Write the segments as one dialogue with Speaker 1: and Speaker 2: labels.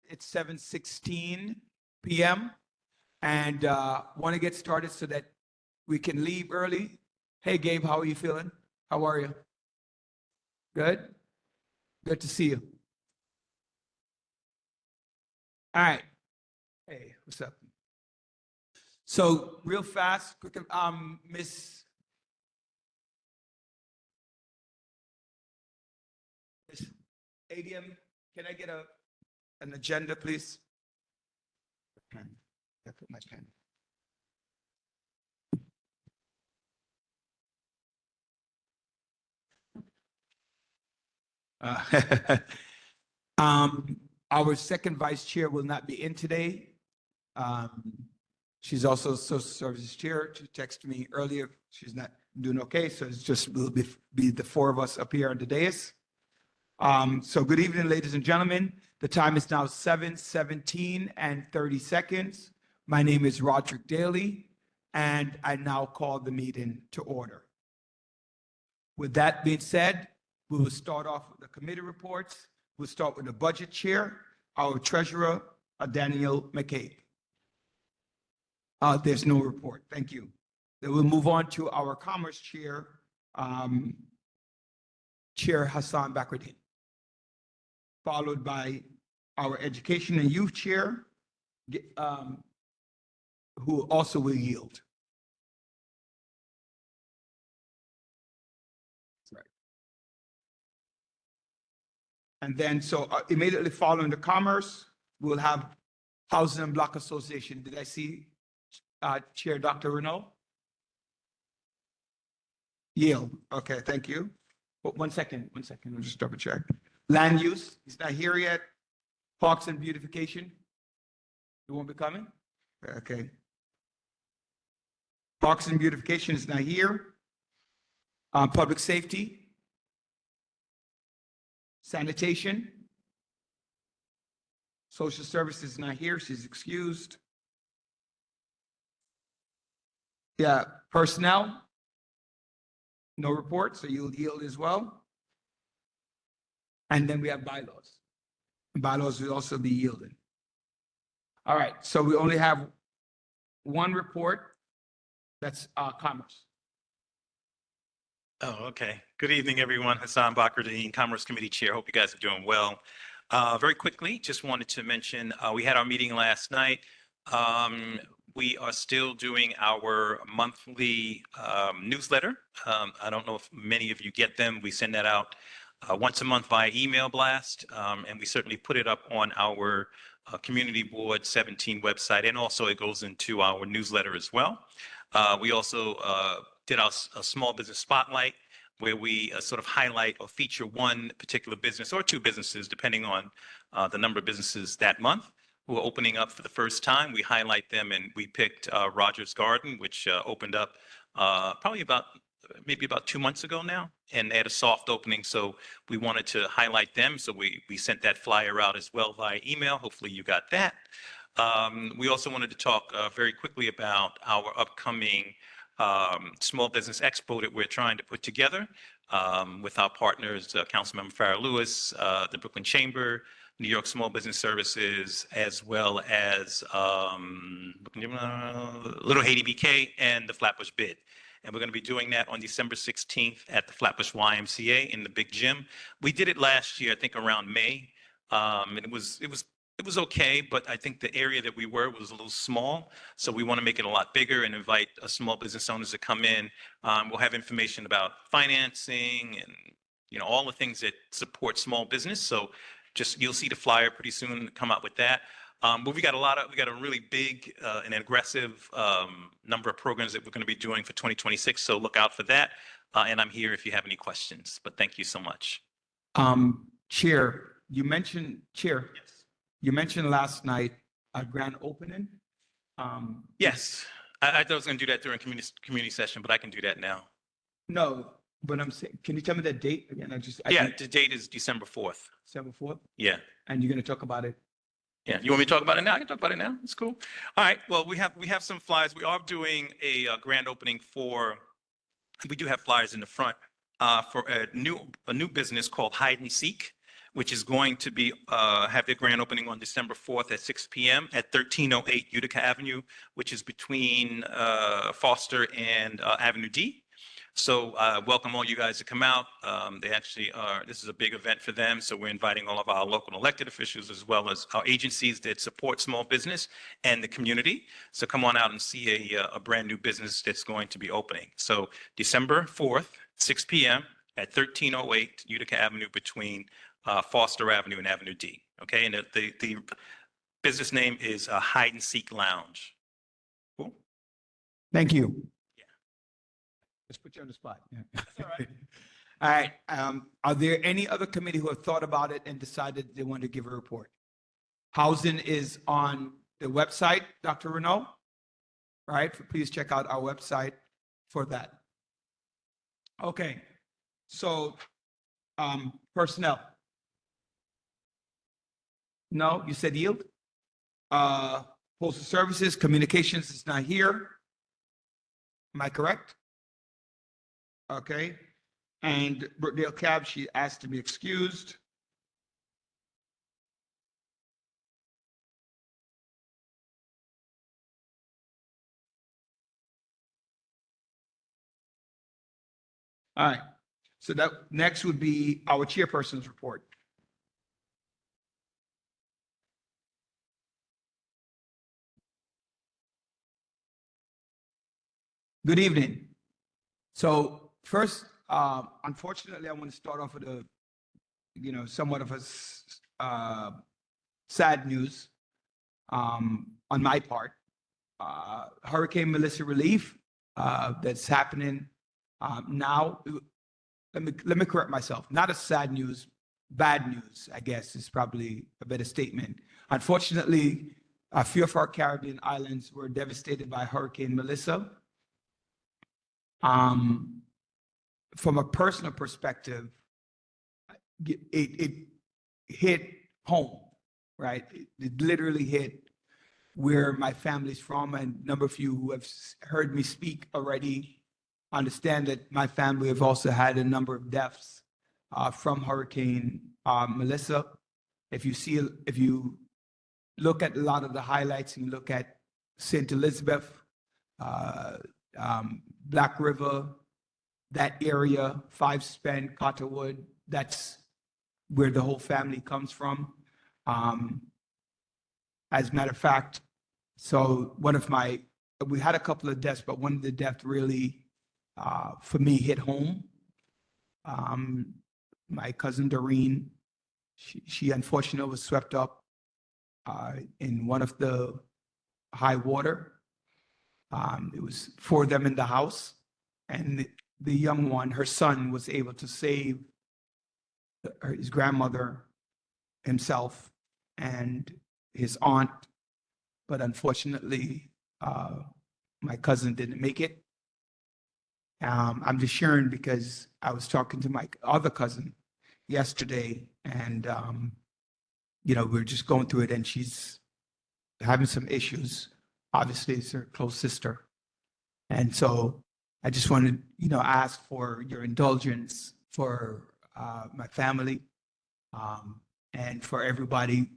Speaker 1: It's 7:16 p.m. and want to get started so that we can leave early. Hey, Gabe, how are you feeling? How are you? Good? Good to see you. All right. Hey, what's up? So real fast, quick, Miss ADM, can I get an agenda, please? Pen. I put my pen. Our second vice chair will not be in today. She's also social services chair. She texted me earlier. She's not doing okay, so it's just will be the four of us up here on the dais. So good evening, ladies and gentlemen. The time is now 7:17 and 30 seconds. My name is Roderick Daly, and I now call the meeting to order. With that being said, we will start off with the committee reports. We'll start with the budget chair, our treasurer, Daniel McCabe. There's no report. Thank you. Then we'll move on to our commerce chair, Chair Hassan Bakruddin, followed by our education and youth chair, who also will yield. And then, so immediately following the commerce, we'll have Housing and Block Association. Did I see Chair Dr. Renault? Yield. Okay, thank you. But one second, I'll just double check. Land use, he's not here yet. Parks and beautification, you won't be coming? Okay. Parks and beautification is not here. Public safety. Sanitation. Social services is not here, she's excused. Yeah, personnel. No report, so you'll yield as well. And then we have bylaws. Bylaws will also be yielded. All right, so we only have one report. That's commerce.
Speaker 2: Oh, okay. Good evening, everyone. Hassan Bakruddin, Commerce Committee Chair. Hope you guys are doing well. Very quickly, just wanted to mention, we had our meeting last night. We are still doing our monthly newsletter. I don't know if many of you get them. We send that out once a month via email blast, and we certainly put it up on our Community Board 17 website, and also it goes into our newsletter as well. We also did a small business spotlight where we sort of highlight or feature one particular business or two businesses, depending on the number of businesses that month who are opening up for the first time. We highlight them, and we picked Rogers Garden, which opened up probably maybe about 2 months ago now, and they had a soft opening, so we wanted to highlight them. So we sent that flyer out as well via email. Hopefully you got that. We also wanted to talk very quickly about our upcoming Small Business Expo that we're trying to put together with our partners, Councilmember Farrah Lewis, the Brooklyn Chamber, New York Small Business Services, as well as Little Haiti BK and the Flatbush Bid. And we're going to be doing that on December 16th at the Flatbush YMCA in the big gym. We did it last year, I think around May, and it was okay, but I think the area that we were was a little small. So we want to make it a lot bigger and invite small business owners to come in. We'll have information about financing and, you know, all the things that support small business. So just, you'll see the flyer pretty soon come out with that. But we got a really big and aggressive number of programs that we're going to be doing for 2026. So look out for that. And I'm here if you have any questions, but thank you so much.
Speaker 1: Chair, you mentioned last night a grand opening.
Speaker 2: Yes, I thought I was going to do that during community session, but I can do that now.
Speaker 1: No, but I'm saying, can you tell me the date again?
Speaker 2: The date is December 4th.
Speaker 1: December 4th?
Speaker 2: Yeah.
Speaker 1: And you're going to talk about it?
Speaker 2: Yeah. You want me to talk about it now? I can talk about it now. It's cool. All right. Well, we have some flyers. We are doing a grand opening we do have flyers in the front for a new business called Hide and Seek, which is going to be have their grand opening on December 4th at 6 p.m. at 1308 Utica Avenue, which is between Foster and Avenue D. So welcome all you guys to come out. They actually are, this is a big event for them. So we're inviting all of our local elected officials as well as our agencies that support small business and the community. So come on out and see a brand new business that's going to be opening. So December 4th, 6 p.m. at 1308 Utica Avenue between Foster Avenue and Avenue D. Okay, and the business name is Hide and Seek Lounge. Cool.
Speaker 1: Thank you. Let's put you on the spot. Yeah.
Speaker 2: All right.
Speaker 1: All right. Are there any other committee who have thought about it and decided they want to give a report? Housing is on the website, Dr. Renaud. Right? Please check out our website for that. Okay. So, personnel. No, you said yield. Postal services, communications is not here. Am I correct? Okay, and Brookdale Cab, she asked to be excused. All right, so that next would be our chairperson's report. Good evening. So first, unfortunately, I want to start off with somewhat of a sad news on my part. Hurricane Melissa relief that's happening now. Let me correct myself. Not a sad news, bad news, I guess is probably a better statement. Unfortunately, a few of our Caribbean islands were devastated by Hurricane Melissa. From a personal perspective, it hit home, right? It literally hit where my family's from, and a number of you who have heard me speak already understand that my family have also had a number of deaths from Hurricane Melissa. If you look at a lot of the highlights and you look at St. Elizabeth, Black River, that area, Five Spend, Cotterwood, that's where the whole family comes from. As a matter of fact, so we had a couple of deaths, but one of the deaths really, for me, hit home. My cousin Doreen, she unfortunately was swept up in one of the high water. It was 4 of them in the house, and the young one, her son, was able to save his grandmother, himself, and his aunt. But unfortunately, my cousin didn't make it. I'm just sharing because I was talking to my other cousin yesterday, and we're just going through it, and she's having some issues. Obviously, it's her close sister. And so I just wanted, ask for your indulgence for my family and for everybody.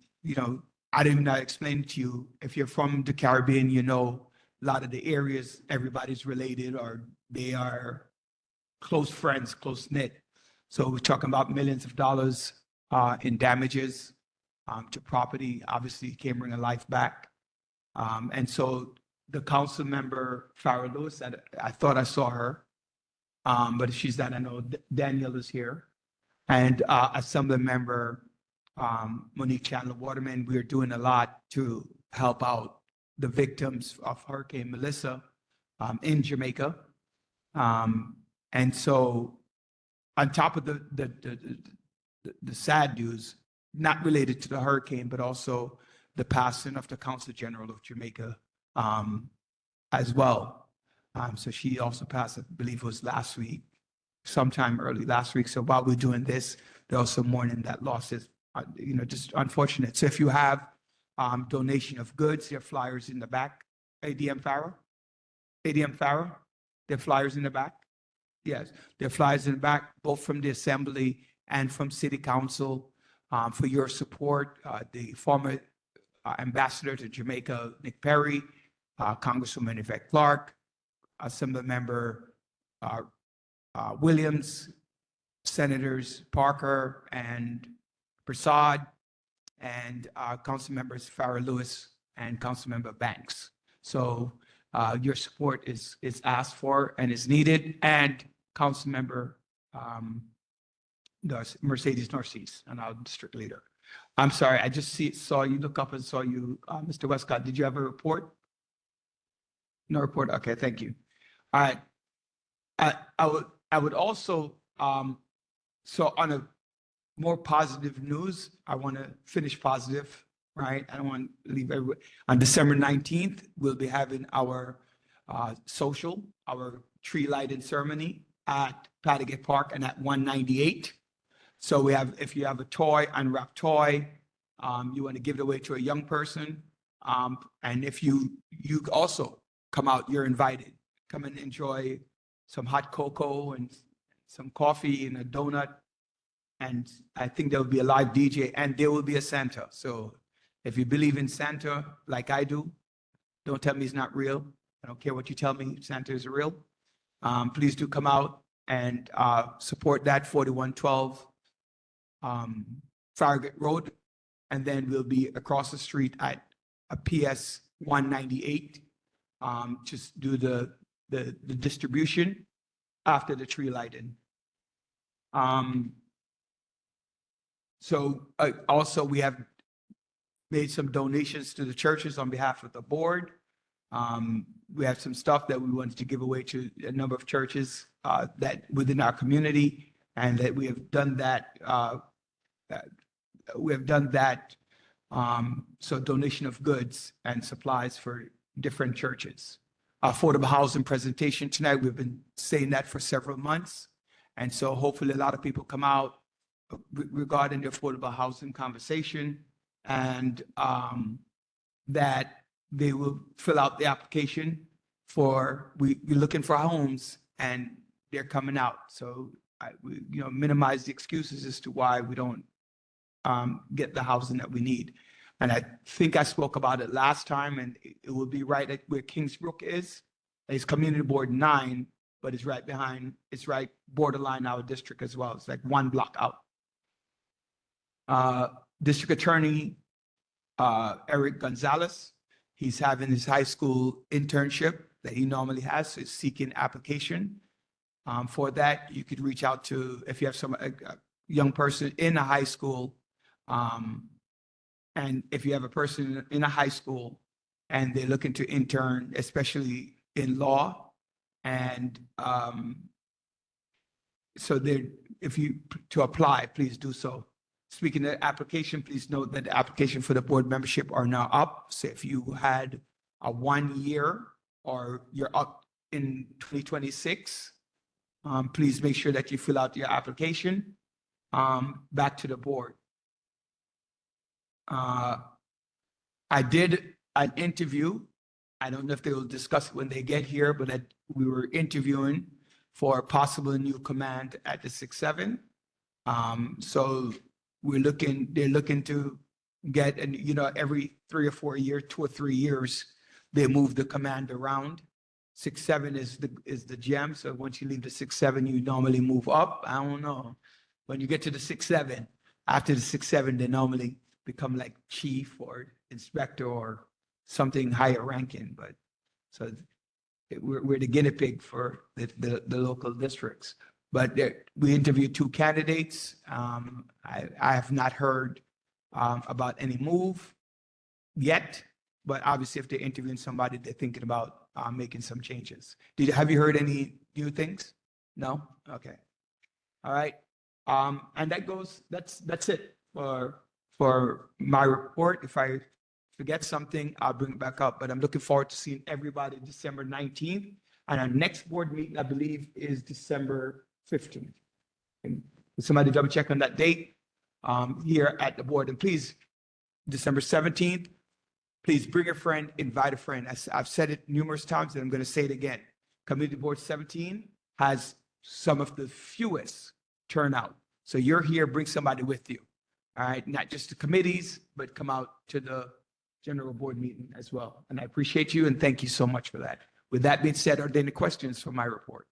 Speaker 1: I did not explain to you, if you're from the Caribbean, a lot of the areas, everybody's related or they are close friends, close knit. So we're talking about millions of dollars in damages to property. Obviously, can't bring a life back. And so the council member, Farrah Lewis, I thought I saw her, but if she's not, I know Daniel is here. And Assembly member Monique Chandler Waterman, we are doing a lot to help out the victims of Hurricane Melissa in Jamaica. And so on top of the sad news, not related to the hurricane, but also the passing of the Consul General of Jamaica as well. So she also passed, I believe it was last week, sometime early last week. So while we're doing this, they're also mourning that loss is, just unfortunate. So if you have donation of goods, there are flyers in the back. ADM Farrah, there are flyers in the back. Yes, there are flyers in the back, both from the Assembly and from City Council. for your support. The former ambassador to Jamaica, Nick Perry, Congresswoman Yvette Clarke, Assembly Member Williams, Senators Parker and Prasad, and Council Members Farrah Lewis and Council Member Banks. So your support is asked for and is needed, and Council Member Mercedes Narcisse, and our district leader. I'm sorry, I just saw you look up and saw you, Mr. Westcott. Did you have a report? No report. Okay, thank you. All right. I would also, so on a more positive news, I want to finish positive, right? I don't want to leave everyone. On December 19th, we'll be having our our tree lighting ceremony at Patigate Park and at 198. So we have, if you have a toy, unwrapped toy, you want to give it away to a young person. And if you also come out, you're invited. Come and enjoy some hot cocoa and some coffee and a donut. And I think there will be a live DJ and there will be a Santa. So if you believe in Santa like I do, don't tell me he's not real. I don't care what you tell me, Santa is real. Please do come out and support that 4112 Farragut Road. And then we'll be across the street at a PS 198. Just do the distribution after the tree lighting. So also we have made some donations to the churches on behalf of the board. We have some stuff that we wanted to give away to a number of churches that within our community, and that we have done that. So donation of goods and supplies for different churches. Affordable housing presentation tonight. We've been saying that for several months. And so hopefully a lot of people come out regarding the affordable housing conversation, and that they will fill out the application for, we're looking for homes and they're coming out. So we minimize the excuses as to why we don't get the housing that we need. And I think I spoke about it last time, and it will be right at where Kingsbrook is. It's Community Board 9, but it's right behind, it's right borderline our district as well. It's like 1 block out. District Attorney Eric Gonzalez, he's having his high school internship that he normally has, so he's seeking application. For that, you could reach out to, if you have some young person in a high school, and if you have a person in a high school and they're looking to intern, especially in law, and so if you to apply, please do so. Speaking of application, please note that the application for the board membership are now up. So if you had a 1 year or you're up in 2026, please make sure that you fill out your application back to the board. I did an interview. I don't know if they will discuss it when they get here, but we were interviewing for a possible new command at the 6-7. So they're looking to get, and every 3 or 4 years, 2 or 3 years, they move the command around. 6-7 is the gem. So once you leave the 6-7, you normally move up. I don't know. When you get to the 6-7, after the 6-7, they normally become like chief or inspector or something higher ranking. But so we're the guinea pig for the local districts. But we interviewed 2 candidates. I have not heard about any move yet, but obviously if they're interviewing somebody, they're thinking about making some changes. Have you heard any new things? No? Okay. All right. And that's it for my report. If I forget something, I'll bring it back up, but I'm looking forward to seeing everybody December 19th. And our next board meeting, I believe, is December 15th. And somebody double check on that date here at the board. And please, December 17th, please bring a friend, invite a friend. I've said it numerous times and I'm going to say it again. Community Board 17 has some of the fewest turnout. So you're here, bring somebody with you. All right, not just the committees, but come out to the general board meeting as well. And I appreciate you and thank you so much for that. With that being said, are there any questions for my report?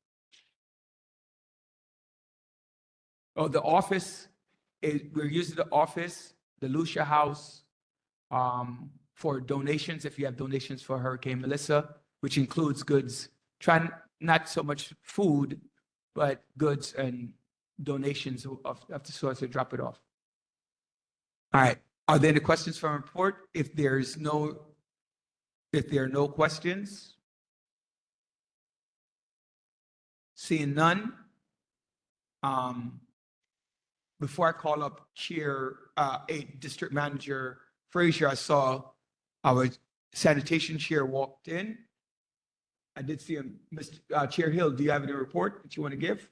Speaker 1: Oh, the office, we're using the office, the Lucia House, for donations, if you have donations for Hurricane Melissa, which includes goods, not so much food, but goods and donations of the sort to drop it off. All right. Are there any questions from a report? If there are no questions, seeing none, before I call up District Manager Frazier, I saw our sanitation chair walked in. I did see him. Mr. Chair Hill, do you have any report that you want to give?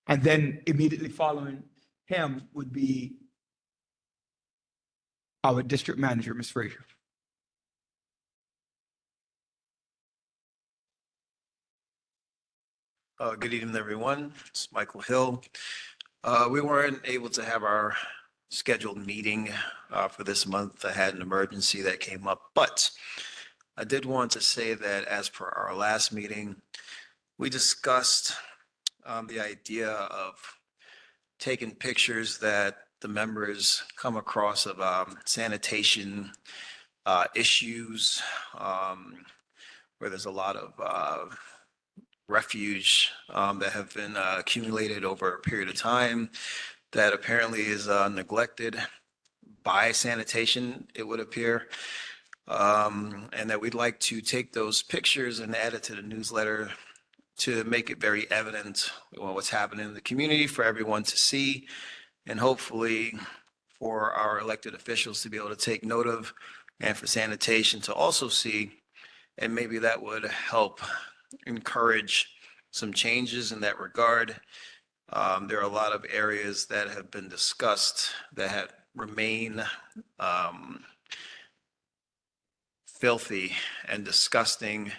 Speaker 1: And then immediately following him would be our district manager, Ms. Frazier.
Speaker 3: Good evening, everyone. It's Michael Hill. We weren't able to have our scheduled meeting for this month. I had an emergency that came up, but I did want to say that as per our last meeting, we discussed the idea of taking pictures that the members come across of sanitation issues, where there's a lot of refuge that have been accumulated over a period of time that apparently is neglected by sanitation, it would appear. And that we'd like to take those pictures and add it to the newsletter to make it very evident what's happening in the community for everyone to see, and hopefully for our elected officials to be able to take note of, and for sanitation to also see, and maybe that would help encourage some changes in that regard. There are a lot of areas that have been discussed that remain filthy and disgusting,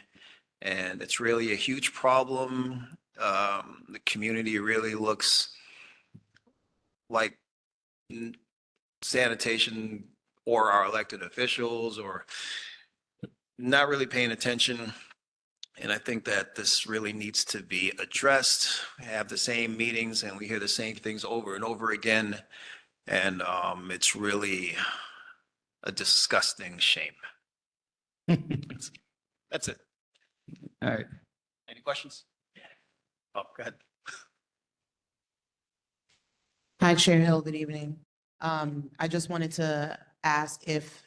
Speaker 3: and it's really a huge problem. The community really looks like sanitation or our elected officials or not really paying attention. And I think that this really needs to be addressed. We have the same meetings and we hear the same things over and over again. And it's really a disgusting shame. That's it.
Speaker 1: All right.
Speaker 3: Any questions? Oh, go ahead.
Speaker 4: Hi, Chair Hill, good evening. I just wanted to ask if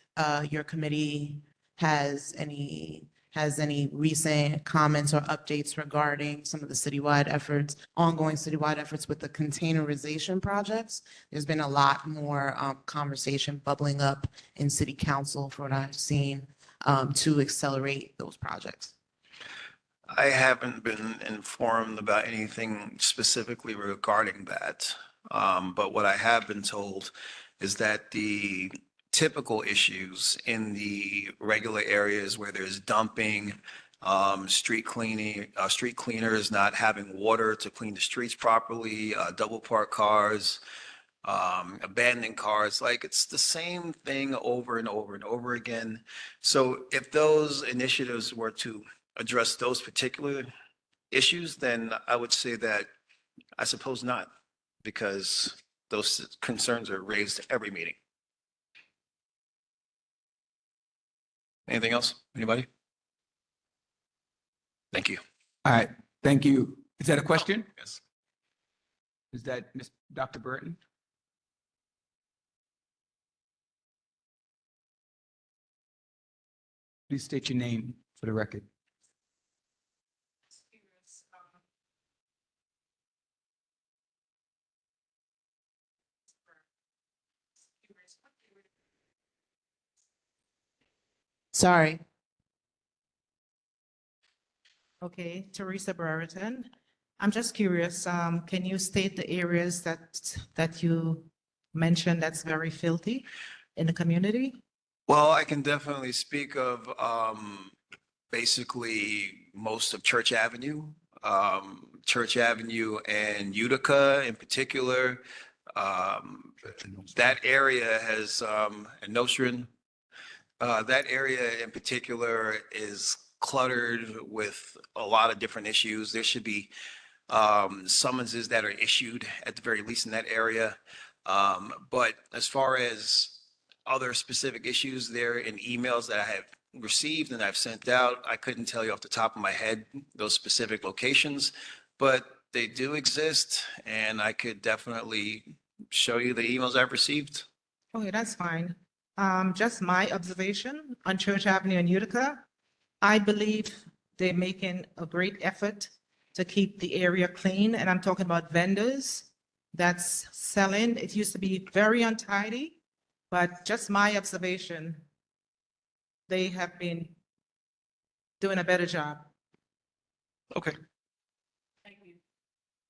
Speaker 4: your committee has any recent comments or updates regarding some of the citywide efforts, ongoing citywide efforts with the containerization projects. There's been a lot more conversation bubbling up in city council for what I've seen to accelerate those projects.
Speaker 3: I haven't been informed about anything specifically regarding that. But what I have been told is that the typical issues in the regular areas where there's dumping, street cleaning, street cleaners not having water to clean the streets properly, double parked cars, abandoned cars, like it's the same thing over and over and over again. So if those initiatives were to address those particular issues, then I would say that I suppose not, because those concerns are raised at every meeting. Anything else? Anybody? Thank you.
Speaker 1: All right. Thank you. Is that a question?
Speaker 3: Yes.
Speaker 1: Is that Dr. Burton? Please state your name for the record.
Speaker 4: Sorry.
Speaker 5: Okay, Teresa Brereton. I'm just curious, can you state the areas that you mentioned that's very filthy in the community?
Speaker 3: Well, I can definitely speak of basically most of Church Avenue. Church Avenue and Utica in particular. That area has, and Nostrand, that area in particular is cluttered with a lot of different issues. There should be summonses that are issued at the very least in that area. But as far as other specific issues there in emails that I have received and I've sent out, I couldn't tell you off the top of my head those specific locations, but they do exist, and I could definitely show you the emails I've received.
Speaker 5: Okay, that's fine. Just my observation on Church Avenue and Utica, I believe they're making a great effort to keep the area clean, and I'm talking about vendors that's selling. It used to be very untidy, but just my observation, they have been doing a better job.
Speaker 3: Okay.
Speaker 5: Thank you.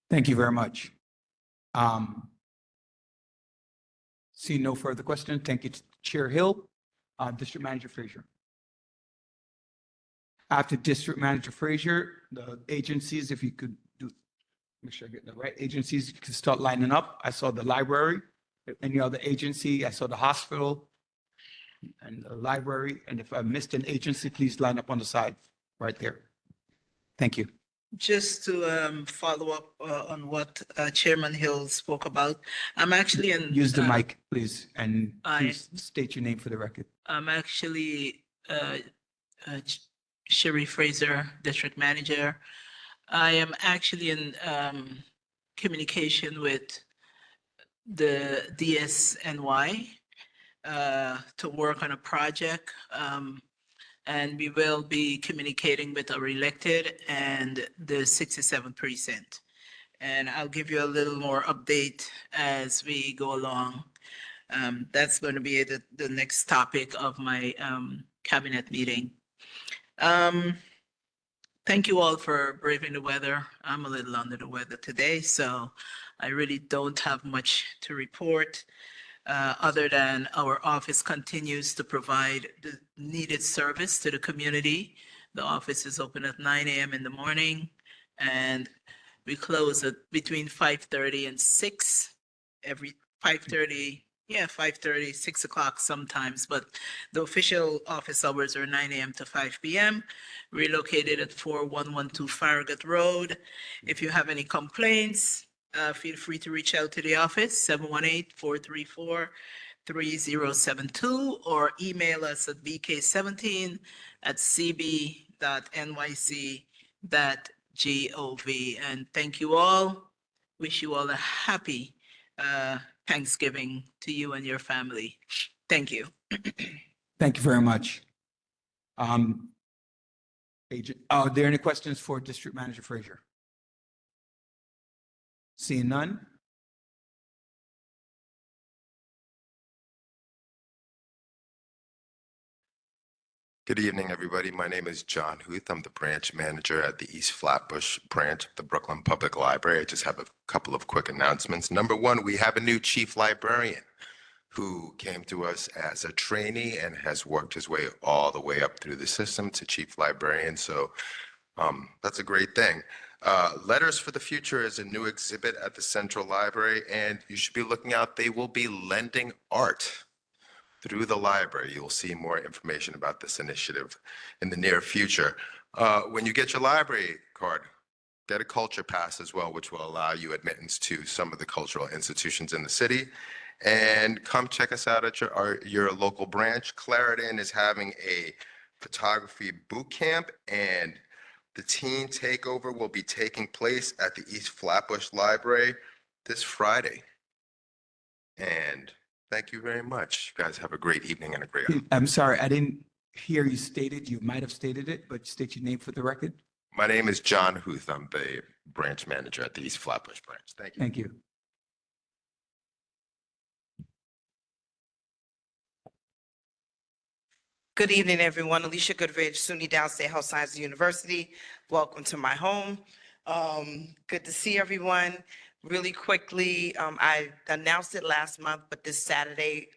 Speaker 1: Thank you very much. Seeing no further questions, thank you, Chair Hill. District Manager Frazier. After District Manager Frazier, the agencies, if you could do, make sure I get the right agencies, you can start lining up. I saw the library, any other agency, I saw the hospital and the library, and if I missed an agency, please line up on the side, right there. Thank you.
Speaker 6: Just to follow up on what Chairman Hill spoke about, I'm actually in.
Speaker 1: Use the mic, please, and
Speaker 6: I-
Speaker 1: please state your name for the record.
Speaker 6: I'm actually Sherry Fraser, District Manager. I am actually in communication with the DSNY to work on a project. And we will be communicating with our elected and the 67th precinct. And I'll give you a little more update as we go along. That's going to be the next topic of my cabinet meeting. Thank you all for braving the weather. I'm a little under the weather today, so I really don't have much to report. Other than our office continues to provide the needed service to the community. The office is open at 9 a.m. in the morning, and we close at between 5:30 and 6 every 5:30. Yeah, 5:30, 6 o'clock sometimes, but the official office hours are 9 a.m. to 5 p.m. We're located at 4112 Farragut Road. If you have any complaints, feel free to reach out to the office, 718-434-3072, or email us at bk17@cb.nyc.gov. And thank you all. Wish you all a happy Thanksgiving to you and your family. Thank you.
Speaker 1: Thank you very much. Agent, are there any questions for District Manager Frazier? Seeing none?
Speaker 7: Good evening, everybody. My name is John Huth. I'm the branch manager at the East Flatbush branch of the Brooklyn Public Library. I just have a couple of quick announcements. Number one, we have a new chief librarian who came to us as a trainee and has worked his way all the way up through the system to chief librarian. So that's a great thing. Letters for the Future is a new exhibit at the Central Library, and you should be looking out. They will be lending art through the library. You'll see more information about this initiative in the near future. When you get your library card, get a culture pass as well, which will allow you admittance to some of the cultural institutions in the city. And come check us out at your local branch. Clarendon is having a photography boot camp, and the teen takeover will be taking place at the East Flatbush Library this Friday. And thank you very much. You guys have a great evening and a great afternoon.
Speaker 1: I'm sorry, I didn't hear you stated. You might have stated it, but state your name for the record.
Speaker 7: My name is John Huth. I'm the branch manager at the East Flatbush branch. Thank you.
Speaker 1: Thank you.
Speaker 8: Good evening, everyone. Alicia Goodridge, SUNY Downstate Health Sciences University. Welcome to my home. Good to see everyone. Really quickly, I announced it last month, but this Saturday,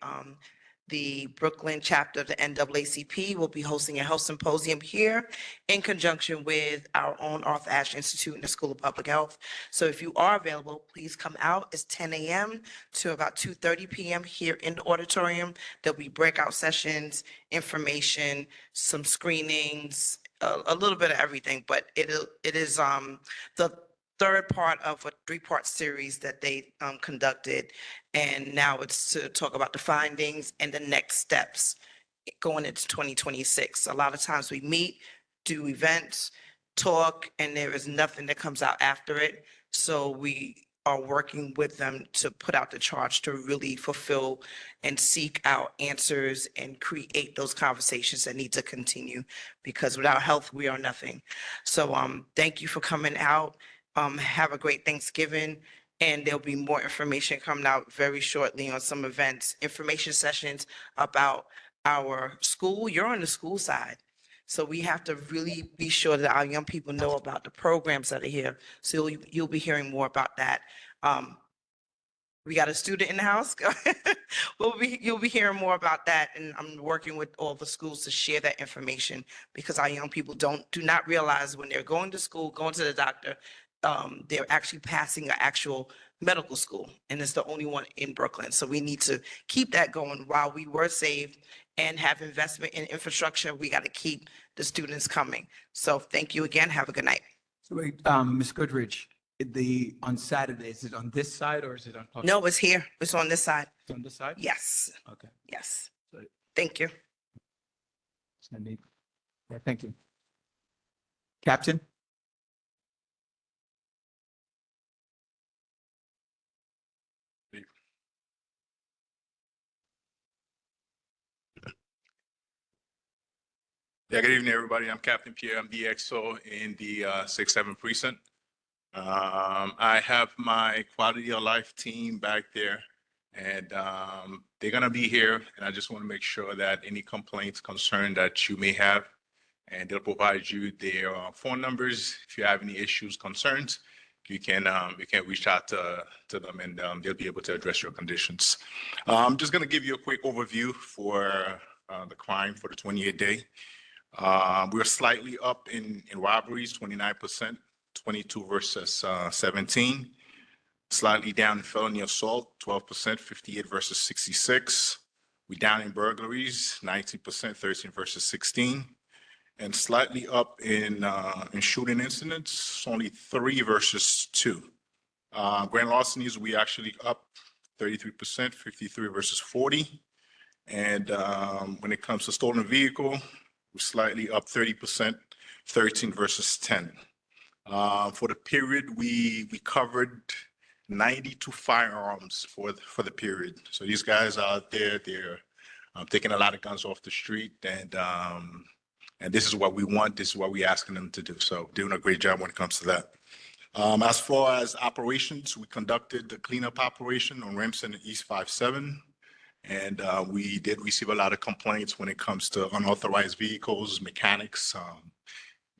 Speaker 8: the Brooklyn chapter of the NAACP will be hosting a health symposium here in conjunction with our own Arthur Ashe Institute and the School of Public Health. So if you are available, please come out. It's 10 a.m. to about 2:30 p.m. here in the auditorium. There'll be breakout sessions, information, some screenings, a little bit of everything, but it is the third part of a three-part series that they conducted. And now it's to talk about the findings and the next steps going into 2026. A lot of times we meet, do events, talk, and there is nothing that comes out after it. So we are working with them to put out the charge to really fulfill and seek out answers and create those conversations that need to continue, because without health, we are nothing. So thank you for coming out. Have a great Thanksgiving, and there'll be more information coming out very shortly on some events, information sessions about our school. You're on the school side. So we have to really be sure that our young people know about the programs that are here. So you'll be hearing more about that. We got a student in the house. You'll be hearing more about that. And I'm working with all the schools to share that information, because our young people do not realize when they're going to school, going to the doctor, they're actually passing an actual medical school, and it's the only one in Brooklyn. So we need to keep that going. While we were saved and have investment in infrastructure, we got to keep the students coming. So thank you again. Have a good night.
Speaker 1: So wait, Ms. Goodrich, on Saturday, is it on this side or is it on?
Speaker 8: No, it's here. It's on this side.
Speaker 1: It's on this side?
Speaker 8: Yes,
Speaker 1: Okay.
Speaker 8: yes.
Speaker 1: So-
Speaker 8: Thank you.
Speaker 1: Yeah, thank you. Captain?
Speaker 9: Yeah, good evening, everybody. I'm Captain Pierre. I'm the XO in the 6-7 precinct. I have my quality of life team back there, and they're gonna be here. And I just want to make sure that any complaints, concern that you may have, and they'll provide you their phone numbers. If you have any issues, concerns, you can reach out to them, and they'll be able to address your conditions. I'm just gonna give you a quick overview for the crime for the 28th day. We're slightly up in robberies, 29%, 22 versus 17. Slightly down in felony assault, 12%, 58 versus 66. We down in burglaries, 19%, 13 versus 16. And slightly up in shooting incidents, only 3 versus 2. Grand larcenies, we actually up 33%, 53 versus 40. And when it comes to stolen vehicle, we're slightly up 30%, 13 versus 10. For the period, we covered 92 firearms for the period. So these guys out there, they're taking a lot of guns off the street, and this is what we want. This is what we're asking them to do. So doing a great job when it comes to that. As far as operations, we conducted the cleanup operation on Remsen and East 57. And we did receive a lot of complaints when it comes to unauthorized vehicles, mechanics,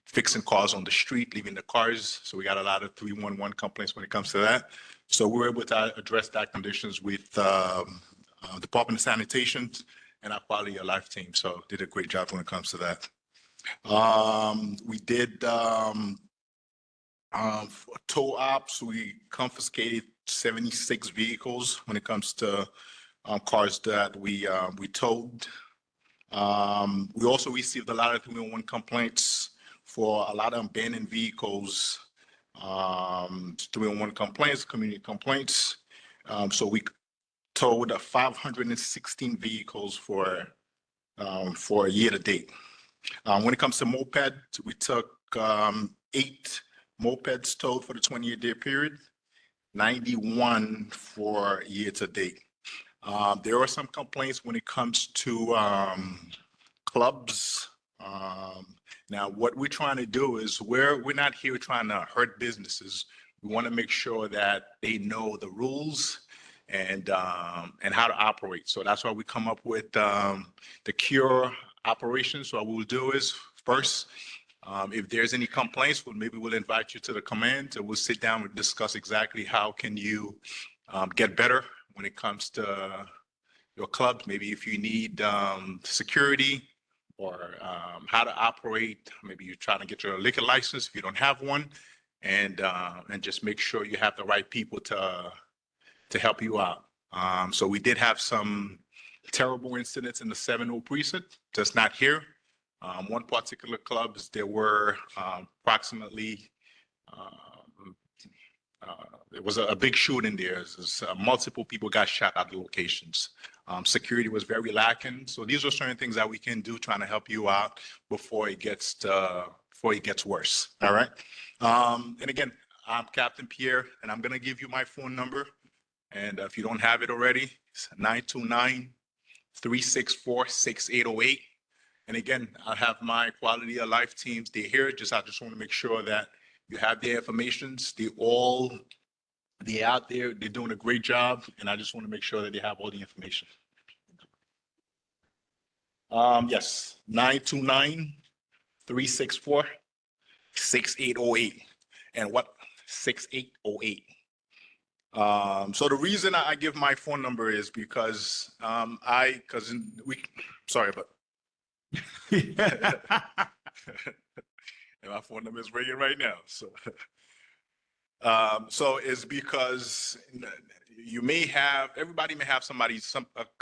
Speaker 9: fixing cars on the street, leaving the cars. So we got a lot of 311 complaints when it comes to that. So we were able to address that conditions with Department of Sanitation and our quality of life team. So did a great job when it comes to that. We did tow ops. We confiscated 76 vehicles when it comes to cars that we towed. We also received a lot of 311 complaints for a lot of abandoned vehicles. 311 complaints, community complaints. So we towed 516 vehicles for a year to date. When it comes to mopeds, we took 8 mopeds towed for the 28-day period, 91 for year to date. There are some complaints when it comes to clubs. Now, what we're trying to do is we're not here trying to hurt businesses. We want to make sure that they know the rules and how to operate. So that's why we come up with the CURE operation. So what we'll do is first, if there's any complaints, we'll invite you to the command and we'll sit down and discuss exactly how can you get better when it comes to your club, maybe if you need security or how to operate, maybe you're trying to get your liquor license if you don't have one, and just make sure you have the right people to help you out. So we did have some terrible incidents in the 7-0 precinct, just not here. One particular club, there were approximately, there was a big shooting there. Multiple people got shot at the locations. Security was very lacking. So these are certain things that we can do trying to help you out before it gets worse. All right. And again, I'm Captain Pierre, and I'm going to give you my phone number. And if you don't have it already, it's 929-364-6808. And again, I have my quality of life teams. They're here. I just want to make sure that you have their informations. They're out there. They're doing a great job. And I just want to make sure that they have all the information. Yes, 929-364-6808. And what? 6808. So the reason I give my phone number is because sorry, but and my phone number is ringing right now. So it's because everybody may have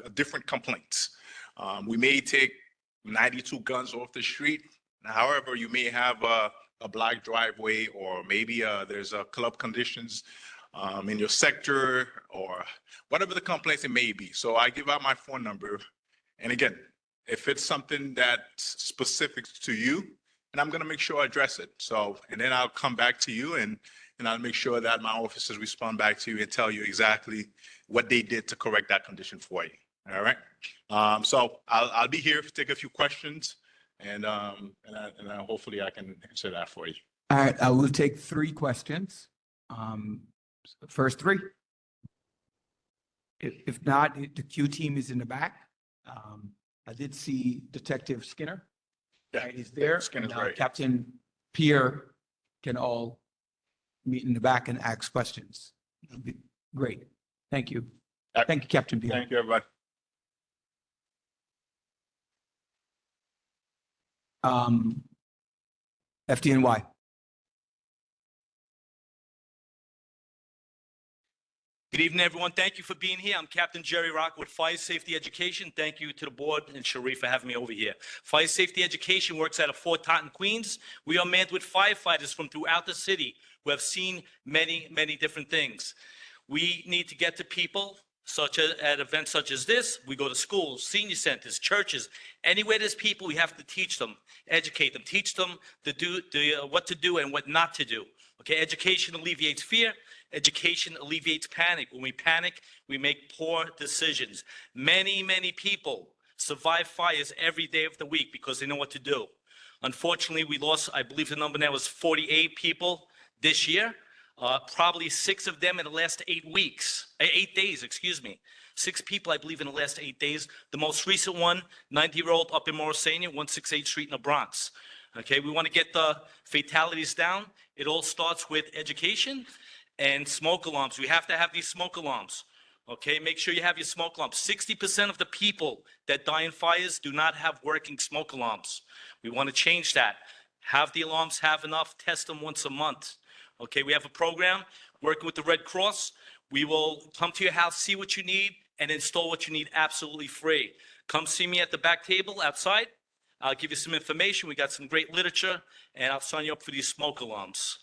Speaker 9: a different complaints. We may take 92 guns off the street. However, you may have a black driveway, or maybe there's a club conditions in your sector, or whatever the complaints it may be. So I give out my phone number. And again, if it's something that's specific to you, and I'm going to make sure I address it. So, and then I'll come back to you and I'll make sure that my officers respond back to you and tell you exactly what they did to correct that condition for you. All right. So I'll be here to take a few questions, and hopefully I can answer that for you.
Speaker 1: All right, I will take 3 questions. First 3. If not, the Q team is in the back. I did see Detective Skinner.
Speaker 9: Yeah,
Speaker 1: He's there.
Speaker 9: Skinner's
Speaker 1: And,
Speaker 9: right.
Speaker 1: Captain Pierre can all meet in the back and ask questions. That'd be great. Thank you. Thank you, Captain Pierre.
Speaker 9: Thank you, everybody.
Speaker 1: FDNY.
Speaker 10: Good evening, everyone. Thank you for being here. I'm Captain Jerry Rock with Fire Safety Education. Thank you to the board and Sharif for having me over here. Fire Safety Education works out of Fort Totten, Queens. We are manned with firefighters from throughout the city who have seen many, many different things. We need to get to people at events such as this. We go to schools, senior centers, churches, anywhere there's people, we have to teach them, educate them, teach them what to do and what not to do. Okay, education alleviates fear. Education alleviates panic. When we panic, we make poor decisions. Many, many people survive fires every day of the week because they know what to do. Unfortunately, we lost, I believe the number now was 48 people this year. Probably 6 of them in the last 8 days, excuse me. 6 people, I believe, in the last 8 days. The most recent one, 90-year-old up in Morrisania, 168th Street in the Bronx. Okay, we want to get the fatalities down. It all starts with education and smoke alarms. We have to have these smoke alarms. Okay, make sure you have your smoke alarms. 60% of the people that die in fires do not have working smoke alarms. We want to change that. Have the alarms, have enough, test them once a month. Okay, we have a program working with the Red Cross. We will come to your house, see what you need, and install what you need absolutely free. Come see me at the back table outside. I'll give you some information. We got some great literature, and I'll sign you up for these smoke alarms.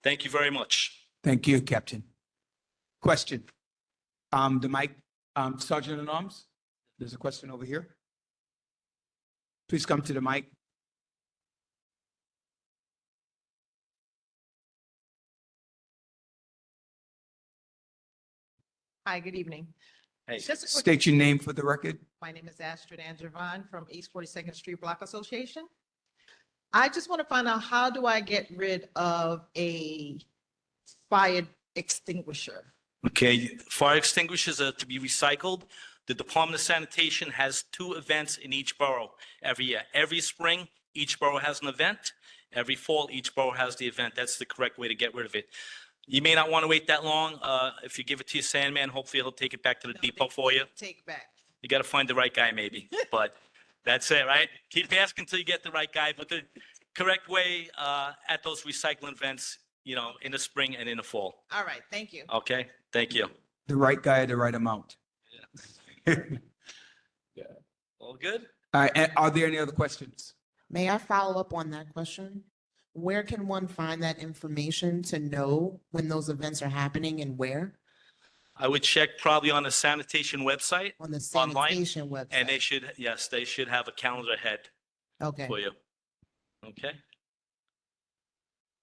Speaker 10: Thank you very much.
Speaker 1: Thank you, Captain. Question. The mic, Sergeant at Arms, there's a question over here. Please come to the mic.
Speaker 5: Hi, good evening.
Speaker 10: Hey.
Speaker 5: Just a quick-
Speaker 1: State your name for the record.
Speaker 5: My name is Astrid Angervon from East 42nd Street Block Association. I just want to find out, how do I get rid of a fire extinguisher?
Speaker 10: Okay, fire extinguishers are to be recycled. The Department of Sanitation has 2 events in each borough every year. Every spring, each borough has an event. Every fall, each borough has the event. That's the correct way to get rid of it. You may not want to wait that long. If you give it to your Sandman, hopefully he'll take it back to the depot for you.
Speaker 5: Take back.
Speaker 10: You got to find the right guy maybe, but that's it, right? Keep asking until you get the right guy, but the correct way at those recycling events, you know, in the spring and in the fall.
Speaker 4: All right, thank you.
Speaker 10: Okay, thank you.
Speaker 1: The right guy at the right amount.
Speaker 10: All good?
Speaker 1: All right, and are there any other questions?
Speaker 4: May I follow up on that question? Where can one find that information to know when those events are happening and where?
Speaker 10: I would check probably on the sanitation website
Speaker 4: On the
Speaker 10: Online,
Speaker 4: sanitation website?
Speaker 10: and they should, yes, they should have a calendar ahead
Speaker 4: Okay.
Speaker 10: for you. Okay?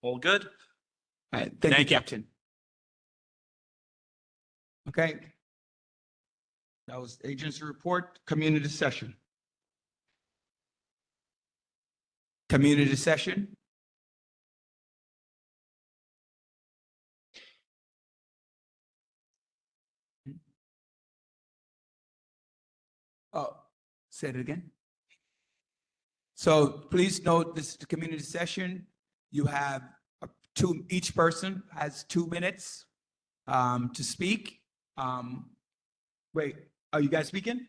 Speaker 10: All good?
Speaker 1: All right, thank you,
Speaker 10: Thank you.
Speaker 1: Captain. Okay. That was agency report, community session. Community session. Oh, say it again. So please note, this is the community session. You have each person has 2 minutes to speak. Wait, are you guys speaking?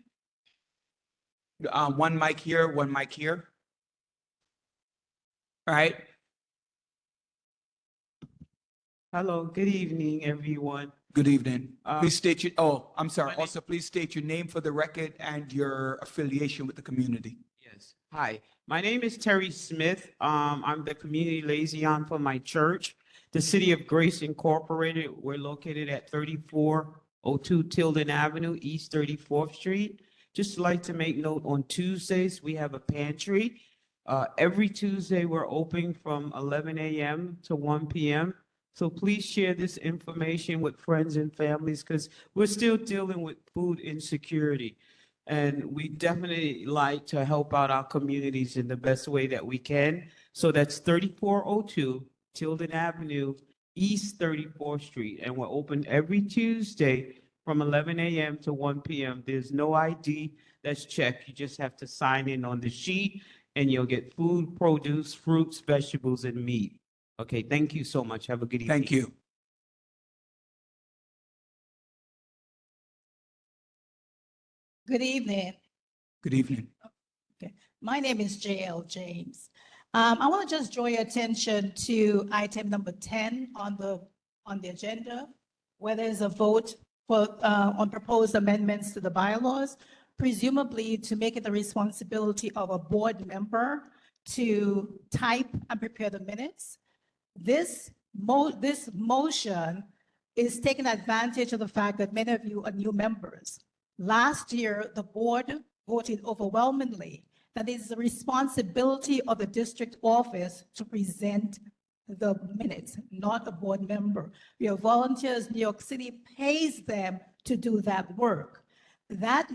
Speaker 1: One mic here, one mic here. All right,
Speaker 11: Hello, good evening, everyone.
Speaker 1: good evening.
Speaker 11: Uh,
Speaker 1: Please state your, oh, I'm sorry.
Speaker 11: my name-
Speaker 1: Also, please state your name for the record and your affiliation with the community.
Speaker 11: Yes, hi, my name is Terry Smith. I'm the community liaison for my church, the City of Grace Incorporated. We're located at 3402 Tilden Avenue, East 34th Street. Just like to make note, on Tuesdays, we have a pantry. Every Tuesday, we're open from 11 a.m. to 1 p.m. So please share this information with friends and families because we're still dealing with food insecurity. And we definitely like to help out our communities in the best way that we can. So that's 3402 Tilden Avenue, East 34th Street. And we're open every Tuesday from 11 a.m. to 1 p.m. There's no ID that's checked. You just have to sign in on the sheet and you'll get food, produce, fruits, vegetables, and meat. Okay, thank you so much. Have a good evening.
Speaker 1: Thank you.
Speaker 12: Good evening.
Speaker 1: Good evening.
Speaker 12: My name is JL James. I want to just draw your attention to item number 10 on the agenda, where there's a vote for, on proposed amendments to the bylaws, presumably to make it the responsibility of a board member to type and prepare the minutes. This motion is taking advantage of the fact that many of you are new members. Last year, the board voted overwhelmingly that it is the responsibility of the district office to present the minutes, not a board member. We are volunteers. New York City pays them to do that work. That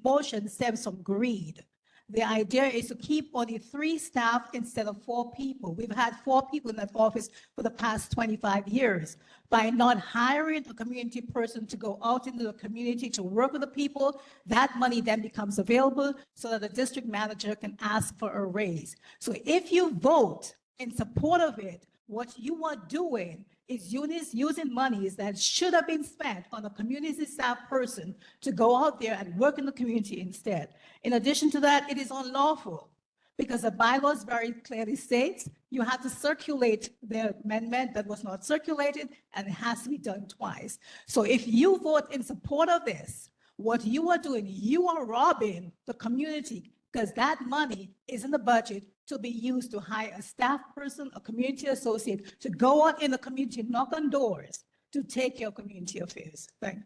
Speaker 12: motion stems from greed. The idea is to keep only 3 staff instead of 4 people. We've had 4 people in that office for the past 25 years. By not hiring a community person to go out into the community to work with the people, that money then becomes available so that the district manager can ask for a raise. So if you vote in support of it, what you are doing is using monies that should have been spent on a community staff person to go out there and work in the community instead. In addition to that, it is unlawful because the bylaws very clearly states you have to circulate the amendment that was not circulated, and it has to be done twice. So if you vote in support of this, what you are doing, you are robbing the community because that money is in the budget to be used to hire a staff person, a community associate, to go out in the community, knock on doors, to take care of community affairs. Thank you.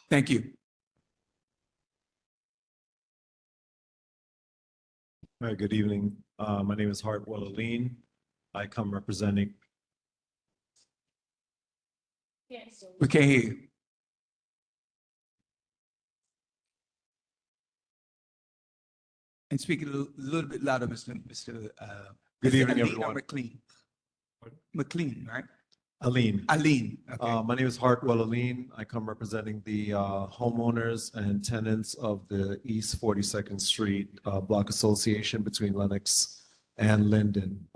Speaker 1: Thank you.
Speaker 13: Hi, good evening. My name is Hartwell Aline. I come representing.
Speaker 1: We can't hear you. And speak a little bit louder, Mr.
Speaker 13: Good evening,
Speaker 1: Aline or
Speaker 13: everyone.
Speaker 1: McLean. McLean, right?
Speaker 13: Aline.
Speaker 1: Aline, okay.
Speaker 13: My name is Hartwell Aline. I come representing the homeowners and tenants of the East 42nd Street Block Association between Lenox and Linden.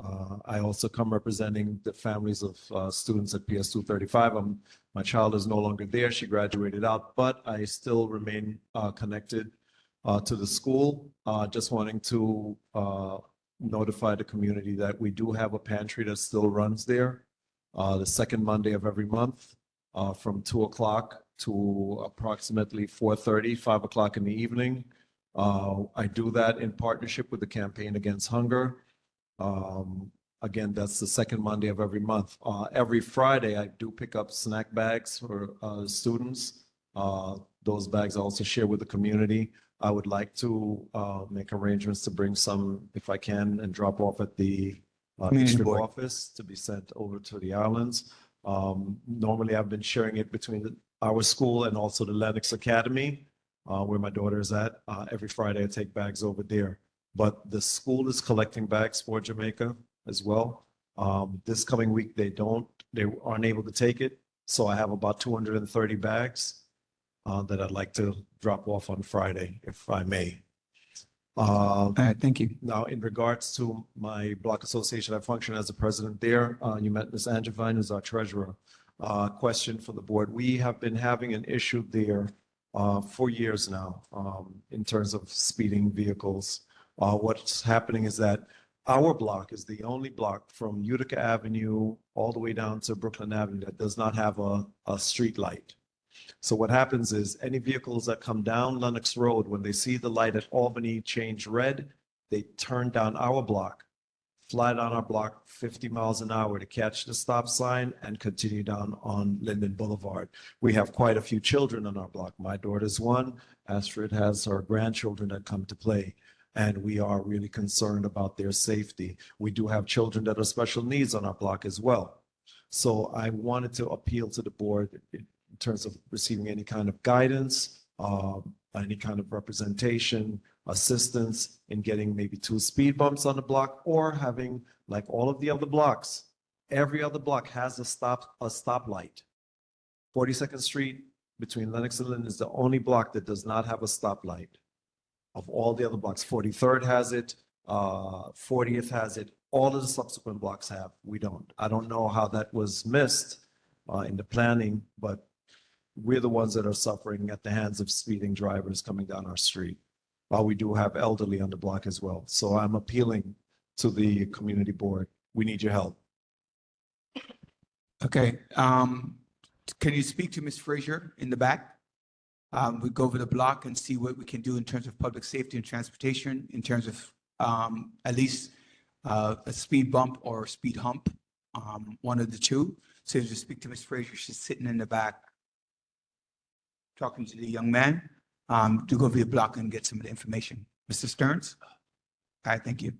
Speaker 13: I also come representing the families of students at PS 235. I'm My child is no longer there. She graduated out, but I still remain connected to the school. Just wanting to notify the community that we do have a pantry that still runs there the second Monday of every month from 2 o'clock to approximately 4:30, 5 o'clock in the evening. I do that in partnership with the Campaign Against Hunger. Again, that's the second Monday of every month. Every Friday, I do pick up snack bags for students. Those bags I also share with the community. I would like to make arrangements to bring some, if I can, and drop off at the
Speaker 1: Community
Speaker 13: district
Speaker 1: board.
Speaker 13: office to be sent over to the islands. Normally, I've been sharing it between our school and also the Lennox Academy, where my daughter is at. Every Friday, I take bags over there. But the school is collecting bags for Jamaica as well. This coming week, they aren't able to take it. So I have about 230 bags that I'd like to drop off on Friday, if I may.
Speaker 1: All right, thank you.
Speaker 13: Now, in regards to my block association, I function as the president there. You met Ms. Angevine, who's our treasurer. Question for the board. We have been having an issue there for years now in terms of speeding vehicles. What's happening is that our block is the only block from Utica Avenue all the way down to Brooklyn Avenue that does not have a street light. So what happens is any vehicles that come down Lenox Road, when they see the light at Albany change red, they turn down our block, fly down our block 50 miles an hour to catch the stop sign and continue down on Linden Boulevard. We have quite a few children on our block. My daughter's one. Astrid has her grandchildren that come to play. And we are really concerned about their safety. We do have children that are special needs on our block as well. So I wanted to appeal to the board in terms of receiving any kind of guidance, any kind of representation, assistance in getting maybe 2 speed bumps on the block, or having, like all of the other blocks, every other block has a stoplight. 42nd Street between Lenox and Linden is the only block that does not have a stoplight. Of all the other blocks, 43rd has it, 40th has it, all of the subsequent blocks have, we don't. I don't know how that was missed in the planning, but we're the ones that are suffering at the hands of speeding drivers coming down our street. While we do have elderly on the block as well. So I'm appealing to the community board. We need your help.
Speaker 1: Okay, can you speak to Ms. Frazier in the back? We go over the block and see what we can do in terms of public safety and transportation, in terms of at least a speed bump or a speed hump, one of the two. So if you speak to Ms. Frazier, she's sitting in the back talking to the young man. Do go over the block and get some of the information. Mr. Stearns? All right, thank you.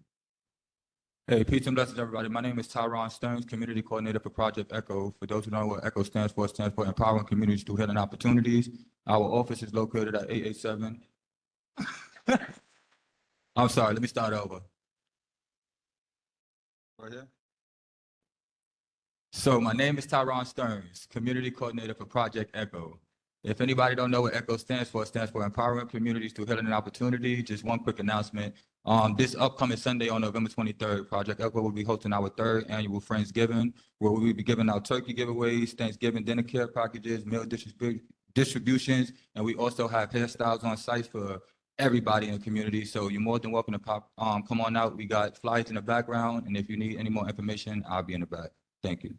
Speaker 14: Hey, peace and blessings, everybody. My name is Tyron Stearns, Community Coordinator for Project ECHO. For those who don't know what ECHO stands for Empowering Communities Through Healing Opportunities. Our office is located at 887. I'm sorry, let me start over. Right here. So my name is Tyron Stearns, Community Coordinator for Project ECHO. If anybody don't know what ECHO stands for, it stands for Empowering Communities Through Healing and Opportunity. Just one quick announcement. This upcoming Sunday on November 23rd, Project ECHO will be hosting our 3rd annual Friendsgiving, where we will be giving out turkey giveaways, Thanksgiving dinner care packages, meal distributions, and we also have hairstyles on site for everybody in the community. So you're more than welcome to come on out. We got flyers in the background, and if you need any more information, I'll be in the back. Thank you.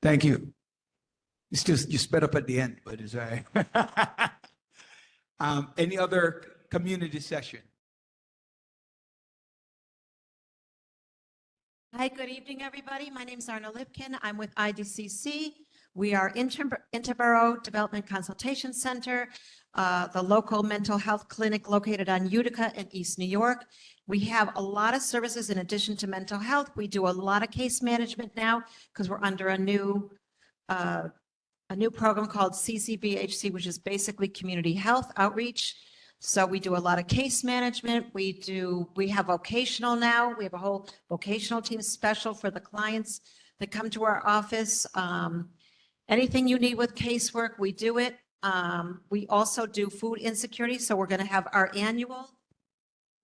Speaker 1: Thank you. It's just, you sped up at the end, but it's all right. Any other community session?
Speaker 15: Hi, good evening, everybody. My name is Arna Lipkin. I'm with IDCC. We are Interborough Development Consultation Center, the local mental health clinic located on Utica in East New York. We have a lot of services in addition to mental health. We do a lot of case management now because we're under a new program called CCBHC, which is basically community health outreach. So we do a lot of case management. We have vocational now. We have a whole vocational team special for the clients that come to our office. Anything you need with casework, we do it. We also do food insecurity. So we're going to have our annual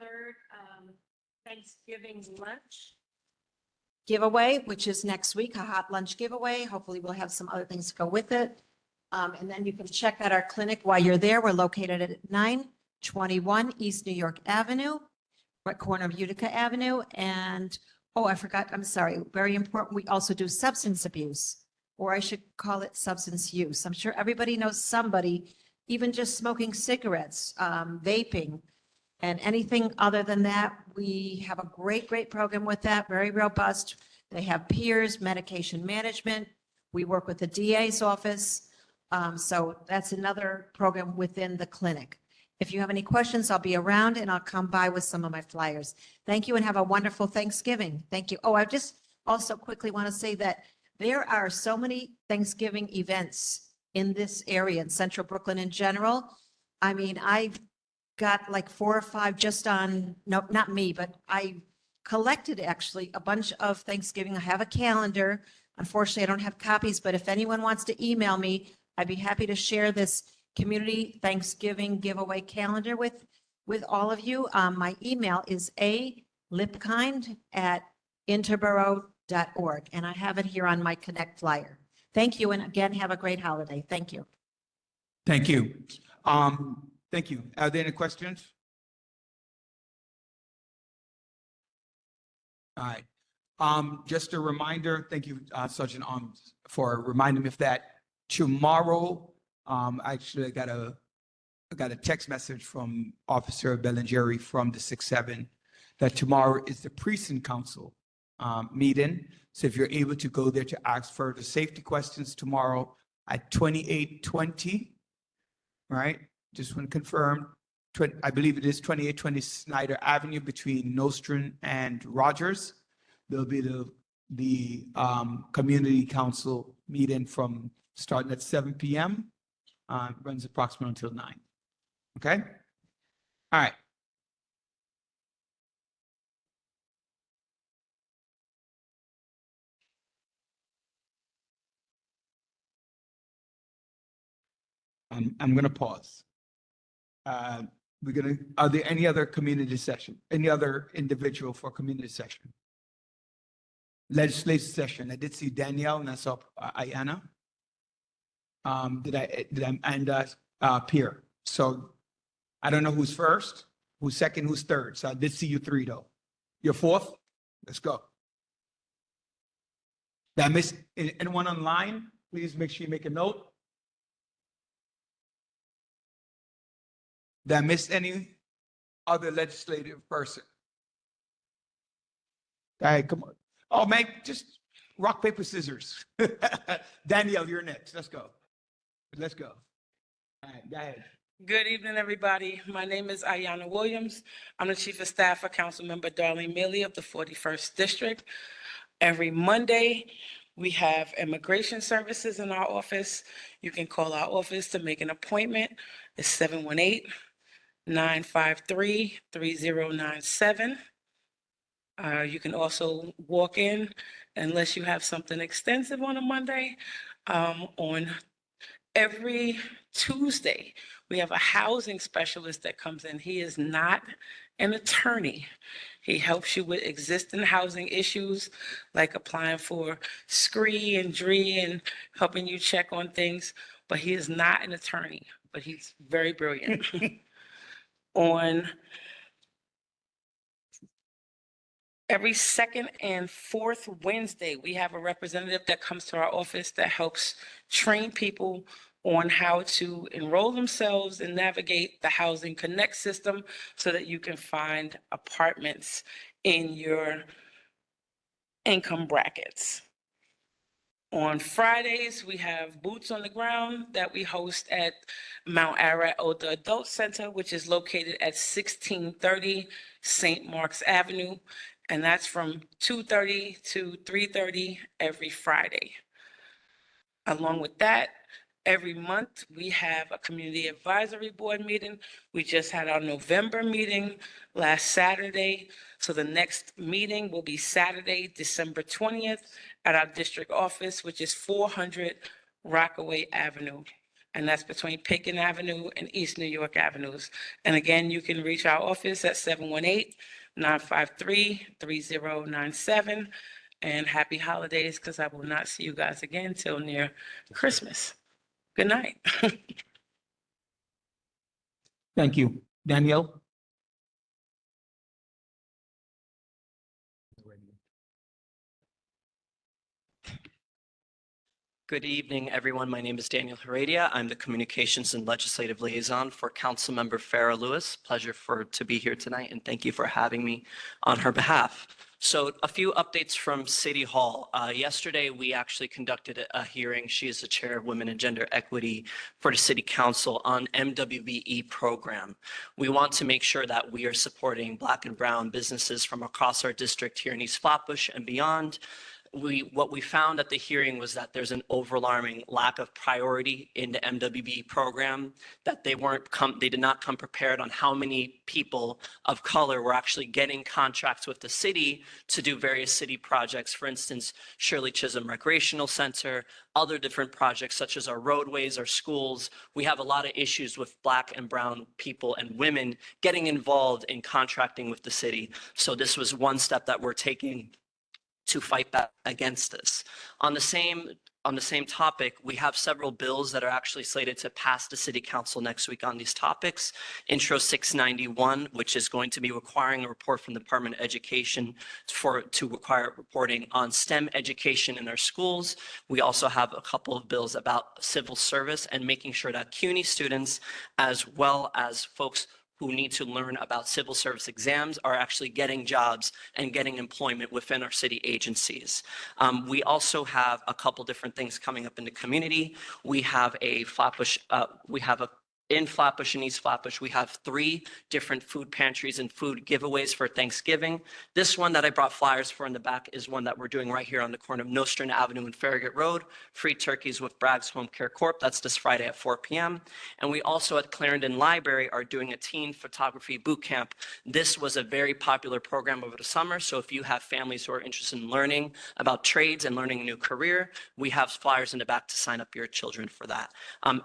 Speaker 15: 3rd Thanksgiving lunch giveaway, which is next week, a hot lunch giveaway. Hopefully we'll have some other things to go with it. And then you can check out our clinic while you're there. We're located at 921 East New York Avenue, right corner of Utica Avenue. And, oh, I forgot, I'm sorry, very important. We also do substance abuse, or I should call it substance use. I'm sure everybody knows somebody, even just smoking cigarettes, vaping, and anything other than that. We have a great program with that, very robust. They have peers, medication management. We work with the DA's office. So that's another program within the clinic. If you have any questions, I'll be around and I'll come by with some of my flyers. Thank you and have a wonderful Thanksgiving. Thank you. Oh, I just also quickly want to say that there are so many Thanksgiving events in this area, in Central Brooklyn in general. I mean, I've got like 4 or 5 just on, no, not me, but I collected actually a bunch of Thanksgiving. I have a calendar. Unfortunately, I don't have copies, but if anyone wants to email me, I'd be happy to share this community Thanksgiving giveaway calendar with all of you. My email is alipkind@interborough.org, and I have it here on my Connect flyer. Thank you, and again, have a great holiday. Thank you.
Speaker 1: Thank you. Thank you. Are there any questions? All right. Just a reminder, thank you, Sergeant Arms, for reminding me of that. Tomorrow, actually, I got a text message from Officer Bellingeri from the 6-7 that tomorrow is the precinct council meeting. So if you're able to go there to ask further safety questions tomorrow at 2820, right? Just want to confirm, I believe it is 2820 Snyder Avenue between Nostrand and Rogers. There'll be the community council meeting from starting at 7 p.m. Runs approximately until 9. Okay? All right. I'm going to pause. Are there any other community session? Any other individual for community session? Legislative session. I did see Danielle and I saw Ayana. Pierre. So I don't know who's first, who's second, who's third. So I did see you 3 though. You're fourth? Let's go. Did I miss anyone online? Please make sure you make a note. Did I miss any other legislative person? All right, come on. Oh, man, just rock, paper, scissors. Danielle, you're next. Let's go. Let's go. All right, go ahead.
Speaker 16: Good evening, everybody. My name is Ayana Williams. I'm the Chief of Staff for Councilmember Darlene Mealy of the 41st District. Every Monday, we have immigration services in our office. You can call our office to make an appointment. It's 718-953-3097. You can also walk in unless you have something extensive on a Monday. On every Tuesday, we have a housing specialist that comes in. He is not an attorney. He helps you with existing housing issues like applying for SCREE and DREE and helping you check on things, but he is not an attorney, but he's very brilliant. On every second and fourth Wednesday, we have a representative that comes to our office that helps train people on how to enroll themselves and navigate the Housing Connect system so that you can find apartments in your income brackets. On Fridays, we have Boots on the Ground that we host at Mount Ararat Older Adult Center, which is located at 1630 St. Mark's Avenue. And that's from 2:30 to 3:30 every Friday. Along with that, every month we have a community advisory board meeting. We just had our November meeting last Saturday. So the next meeting will be Saturday, December 20th at our district office, which is 400 Rockaway Avenue. And that's between Pitkin Avenue and East New York Avenues. And again, you can reach our office at 718-953-3097. And happy holidays, because I will not see you guys again till near Christmas. Good night.
Speaker 1: Thank you. Danielle?
Speaker 17: Good evening, everyone. My name is Daniel Heredia. I'm the Communications and Legislative Liaison for Councilmember Farah Lewis. Pleasure to be here tonight, and thank you for having me on her behalf. So a few updates from City Hall. Yesterday, we actually conducted a hearing. She is the Chair of Women and Gender Equity for the City Council on MWBE program. We want to make sure that we are supporting Black and Brown businesses from across our district here in East Flatbush and beyond. What we found at the hearing was that there's an overwhelming lack of priority in the MWB program, that they did not come prepared on how many people of color were actually getting contracts with the city to do various city projects. For instance, Shirley Chisholm Recreational Center, other different projects such as our roadways, our schools. We have a lot of issues with Black and Brown people and women getting involved in contracting with the city. So this was one step that we're taking to fight back against this. On the same topic, we have several bills that are actually slated to pass the City Council next week on these topics. Intro 691, which is going to be requiring a report from the Department of Education to require reporting on STEM education in our schools. We also have a couple of bills about civil service and making sure that CUNY students, as well as folks who need to learn about civil service exams, are actually getting jobs and getting employment within our city agencies. We also have a couple different things coming up in the community. We have in Flatbush and East Flatbush, we have 3 different food pantries and food giveaways for Thanksgiving. This one that I brought flyers for in the back is one that we're doing right here on the corner of Nostrand Avenue and Farragut Road. Free turkeys with Bragg's Home Care Corp. That's this Friday at 4 p.m. And we also at Clarendon Library are doing a teen photography boot camp. This was a very popular program over the summer. So if you have families who are interested in learning about trades and learning a new career, we have flyers in the back to sign up your children for that.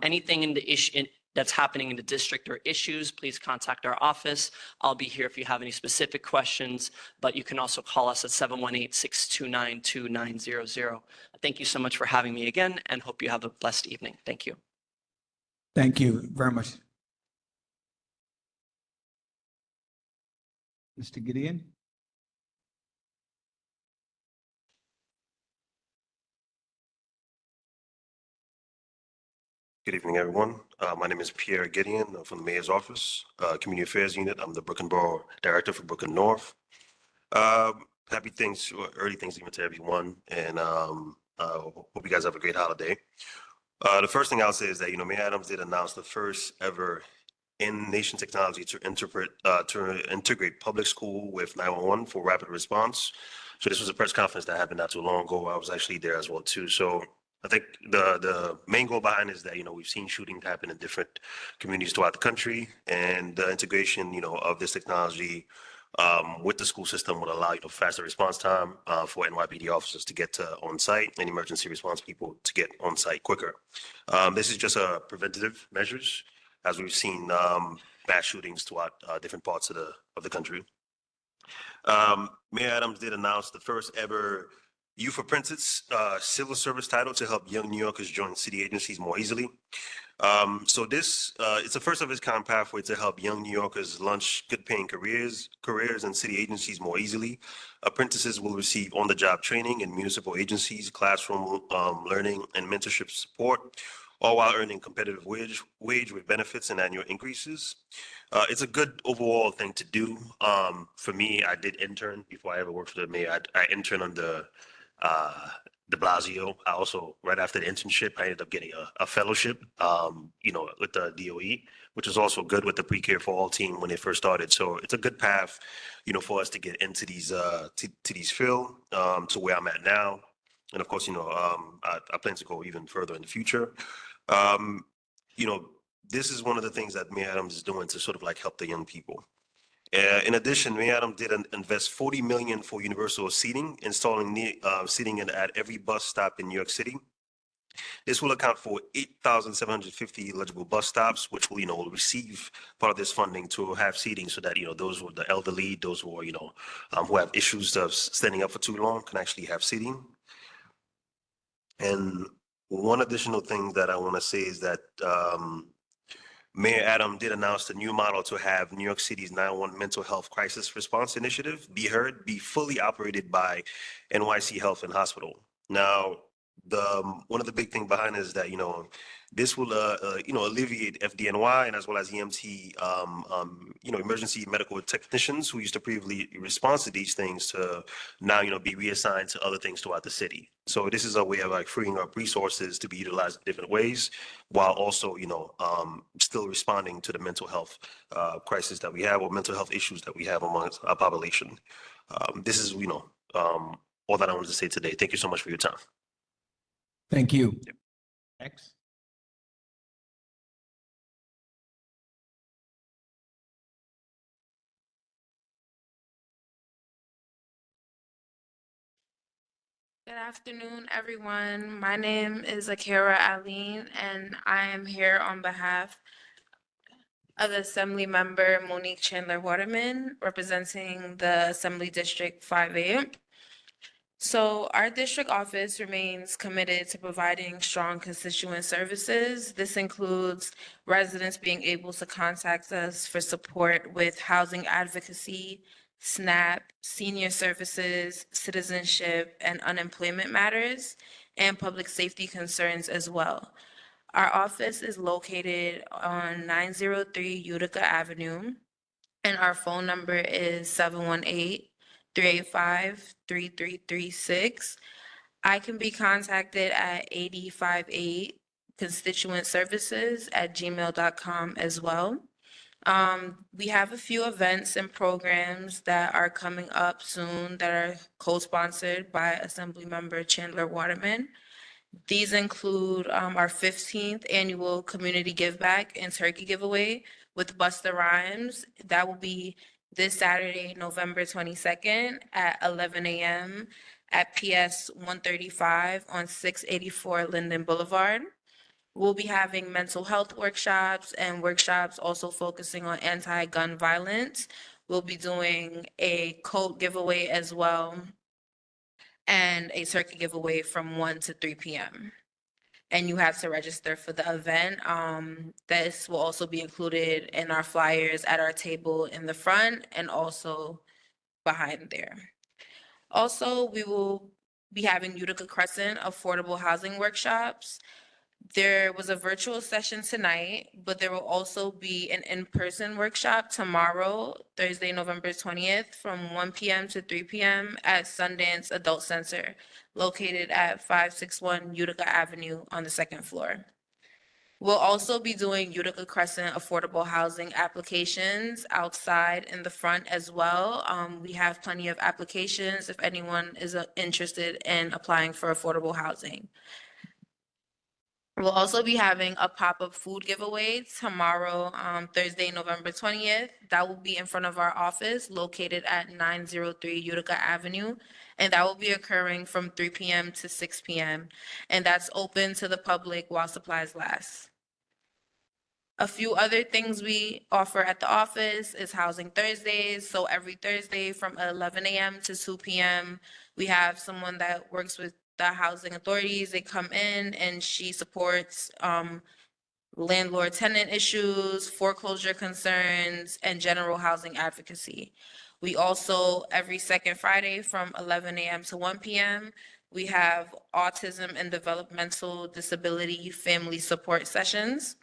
Speaker 17: Anything in the issue that's happening in the district or issues, please contact our office. I'll be here if you have any specific questions, but you can also call us at 718-629-2900. Thank you so much for having me again, and hope you have a blessed evening. Thank you.
Speaker 1: Thank you very much. Mr. Gideon?
Speaker 18: Good evening, everyone. My name is Pierre Gideon. I'm from the Mayor's Office, Community Affairs Unit. I'm the Brooklyn Borough Director for Brooklyn North. Happy early Thanksgiving to everyone, and hope you guys have a great holiday. The first thing I'll say is that, Mayor Adams did announce the first ever in-nation technology to integrate public school with 911 for rapid response. So this was a press conference that happened not too long ago. I was actually there as well, too. So I think the main goal behind it is that, we've seen shootings happen in different communities throughout the country, and the integration, of this technology with the school system would allow, faster response time for NYPD officers to get to on site and emergency response people to get on site quicker. This is just a preventative measures, as we've seen mass shootings throughout different parts of the country. Mayor Adams did announce the first ever Youth Apprentice civil service title to help young New Yorkers join city agencies more easily. So this it's the first of its kind pathway to help young New Yorkers launch good paying careers in city agencies more easily. Apprentices will receive on-the-job training in municipal agencies, classroom learning, and mentorship support, all while earning competitive wage with benefits and annual increases. It's a good overall thing to do. For me, I did intern before I ever worked for the mayor. I interned on de Blasio. I also, right after the internship, I ended up getting a fellowship, with the DOE, which was also good with the Pre-Care for All team when it first started. So it's a good path, for us to get into these to these field to where I'm at now. And of course, I plan to go even further in the future. This is one of the things that Mayor Adams is doing to sort of like help the young people. In addition, Mayor Adams did invest $40 million for universal seating, installing seating at every bus stop in New York City. This will account for 8,750 eligible bus stops, which will, receive part of this funding to have seating so that, those who are the elderly, those who are, who have issues of standing up for too long can actually have seating. And one additional thing that I want to say is that Mayor Adam did announce the new model to have New York City's 911 mental health crisis response initiative be heard, be fully operated by NYC Health and Hospital. Now, one of the big thing behind it is that, this will, alleviate FDNY and as well as EMT, emergency medical technicians who used to previously respond to these things to now, be reassigned to other things throughout the city. So this is a way of like freeing up resources to be utilized in different ways while also, still responding to the mental health crisis that we have or mental health issues that we have amongst our population. This is, all that I wanted to say today. Thank you so much for your time.
Speaker 1: Thank you.
Speaker 11: Next.
Speaker 19: Good afternoon, everyone. My name is Akira Aline, and I am here on behalf of Assembly Member Monique Chandler Waterman, representing the Assembly District 5A. So our district office remains committed to providing strong constituent services. This includes residents being able to contact us for support with housing advocacy, SNAP, senior services, citizenship, and unemployment matters, and public safety concerns as well. Our office is located on 903 Utica Avenue, and our phone number is 718-385-3336. I can be contacted at 858constituentservices@gmail.com as well. We have a few events and programs that are coming up soon that are co-sponsored by Assemblymember Chandler Waterman. These include our 15th annual community give back and turkey giveaway with Busta Rhymes. That will be this Saturday, November 22nd at 11 a.m. at PS 135 on 684 Linden Boulevard. We'll be having mental health workshops and workshops also focusing on anti-gun violence. We'll be doing a coat giveaway as well and a turkey giveaway from 1 to 3 p.m. And you have to register for the event. This will also be included in our flyers at our table in the front and also behind there. Also, we will be having Utica Crescent affordable housing workshops. There was a virtual session tonight, but there will also be an in-person workshop tomorrow, Thursday, November 20th, from 1 p.m. to 3 p.m. at Sundance Adult Center, located at 561 Utica Avenue on the second floor. We'll also be doing Utica Crescent affordable housing applications outside in the front as well. We have plenty of applications if anyone is interested in applying for affordable housing. We'll also be having a pop-up food giveaway tomorrow, Thursday, November 20th. That will be in front of our office located at 903 Utica Avenue. And that will be occurring from 3 p.m. to 6 p.m. And that's open to the public while supplies last. A few other things we offer at the office is Housing Thursdays. So every Thursday from 11 a.m. to 2 p.m., we have someone that works with the housing authorities. They come in and she supports landlord tenant issues, foreclosure concerns, and general housing advocacy. We also, every second Friday from 11 a.m. to 1 p.m., we have autism and developmental disability family support sessions.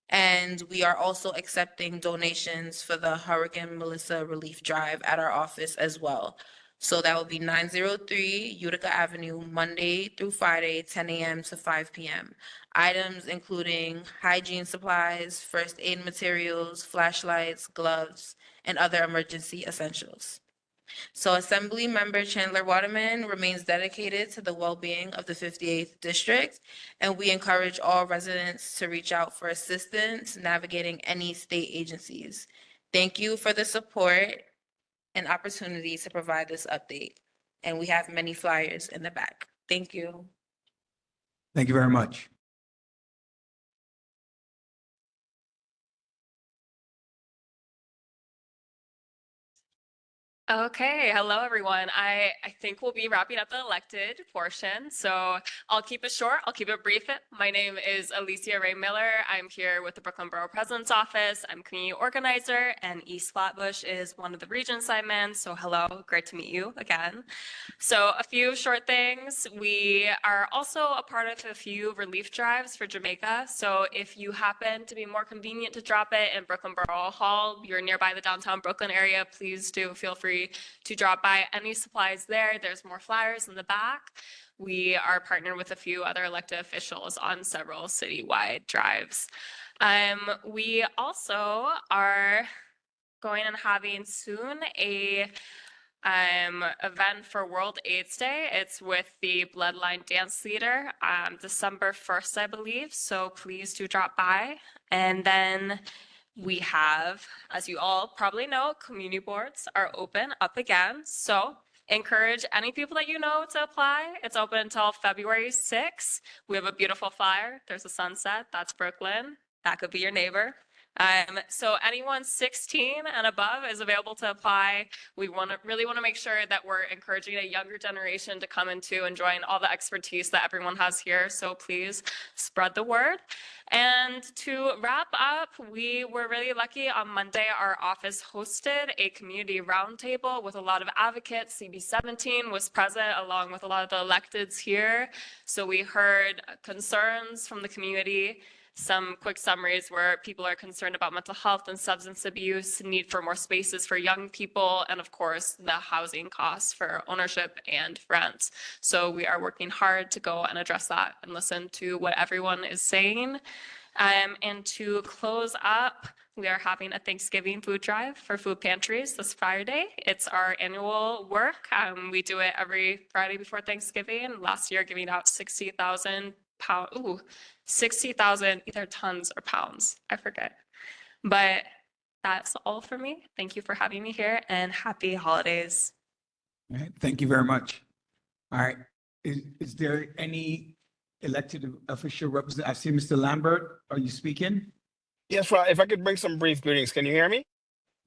Speaker 19: And we are also accepting donations for the Hurricane Melissa Relief Drive at our office as well. So that will be 903 Utica Avenue, Monday through Friday, 10 a.m. to 5 p.m. Items including hygiene supplies, first aid materials, flashlights, gloves, and other emergency essentials. So Assembly Member Chandler Waterman remains dedicated to the well-being of the 58th District, and we encourage all residents to reach out for assistance navigating any state agencies. Thank you for the support and opportunity to provide this update. And we have many flyers in the back. Thank you.
Speaker 1: Thank you very much.
Speaker 20: Okay, hello everyone. I think we'll be wrapping up the elected portion, so I'll keep it short. I'll keep it brief. My name is Alicia Ray Miller. I'm here with the Brooklyn Borough President's Office. I'm community organizer, and East Flatbush is one of the region sidemen. So hello, great to meet you again. So a few short things. We are also a part of a few relief drives for Jamaica. So if you happen to be more convenient to drop it in Brooklyn Borough Hall, you're nearby the downtown Brooklyn area, please do feel free to drop by any supplies there. There's more flyers in the back. We are partnered with a few other elected officials on several citywide drives. We also are going and having soon a event for World AIDS Day. It's with the Bloodline Dance Theater, December 1st, I believe. So please do drop by. And then we have, as you all probably know, community boards are open up again. So encourage any people that you know to apply. It's open until February 6th. We have a beautiful flyer. There's a sunset. That's Brooklyn. That could be your neighbor. So anyone 16 and above is available to apply. We really want to make sure that we're encouraging a younger generation to come into and join all the expertise that everyone has here. So please spread the word. And to wrap up, we were really lucky on Monday. Our office hosted a community roundtable with a lot of advocates. CB17 was present along with a lot of the electeds here. So we heard concerns from the community. Some quick summaries where people are concerned about mental health and substance abuse, need for more spaces for young people, and of course, the housing costs for ownership and rent. So we are working hard to go and address that and listen to what everyone is saying. And to close up, we are having a Thanksgiving food drive for food pantries this Friday. It's our annual work. We do it every Friday before Thanksgiving. Last year, giving out 60,000 either tons or pounds, I forget. But that's all for me. Thank you for having me here and happy holidays.
Speaker 1: All right, thank you very much. All right, is there any elected official representative? I see Mr. Lambert. Are you speaking?
Speaker 21: Yes, Rod, if I could bring some brief greetings, can you hear me?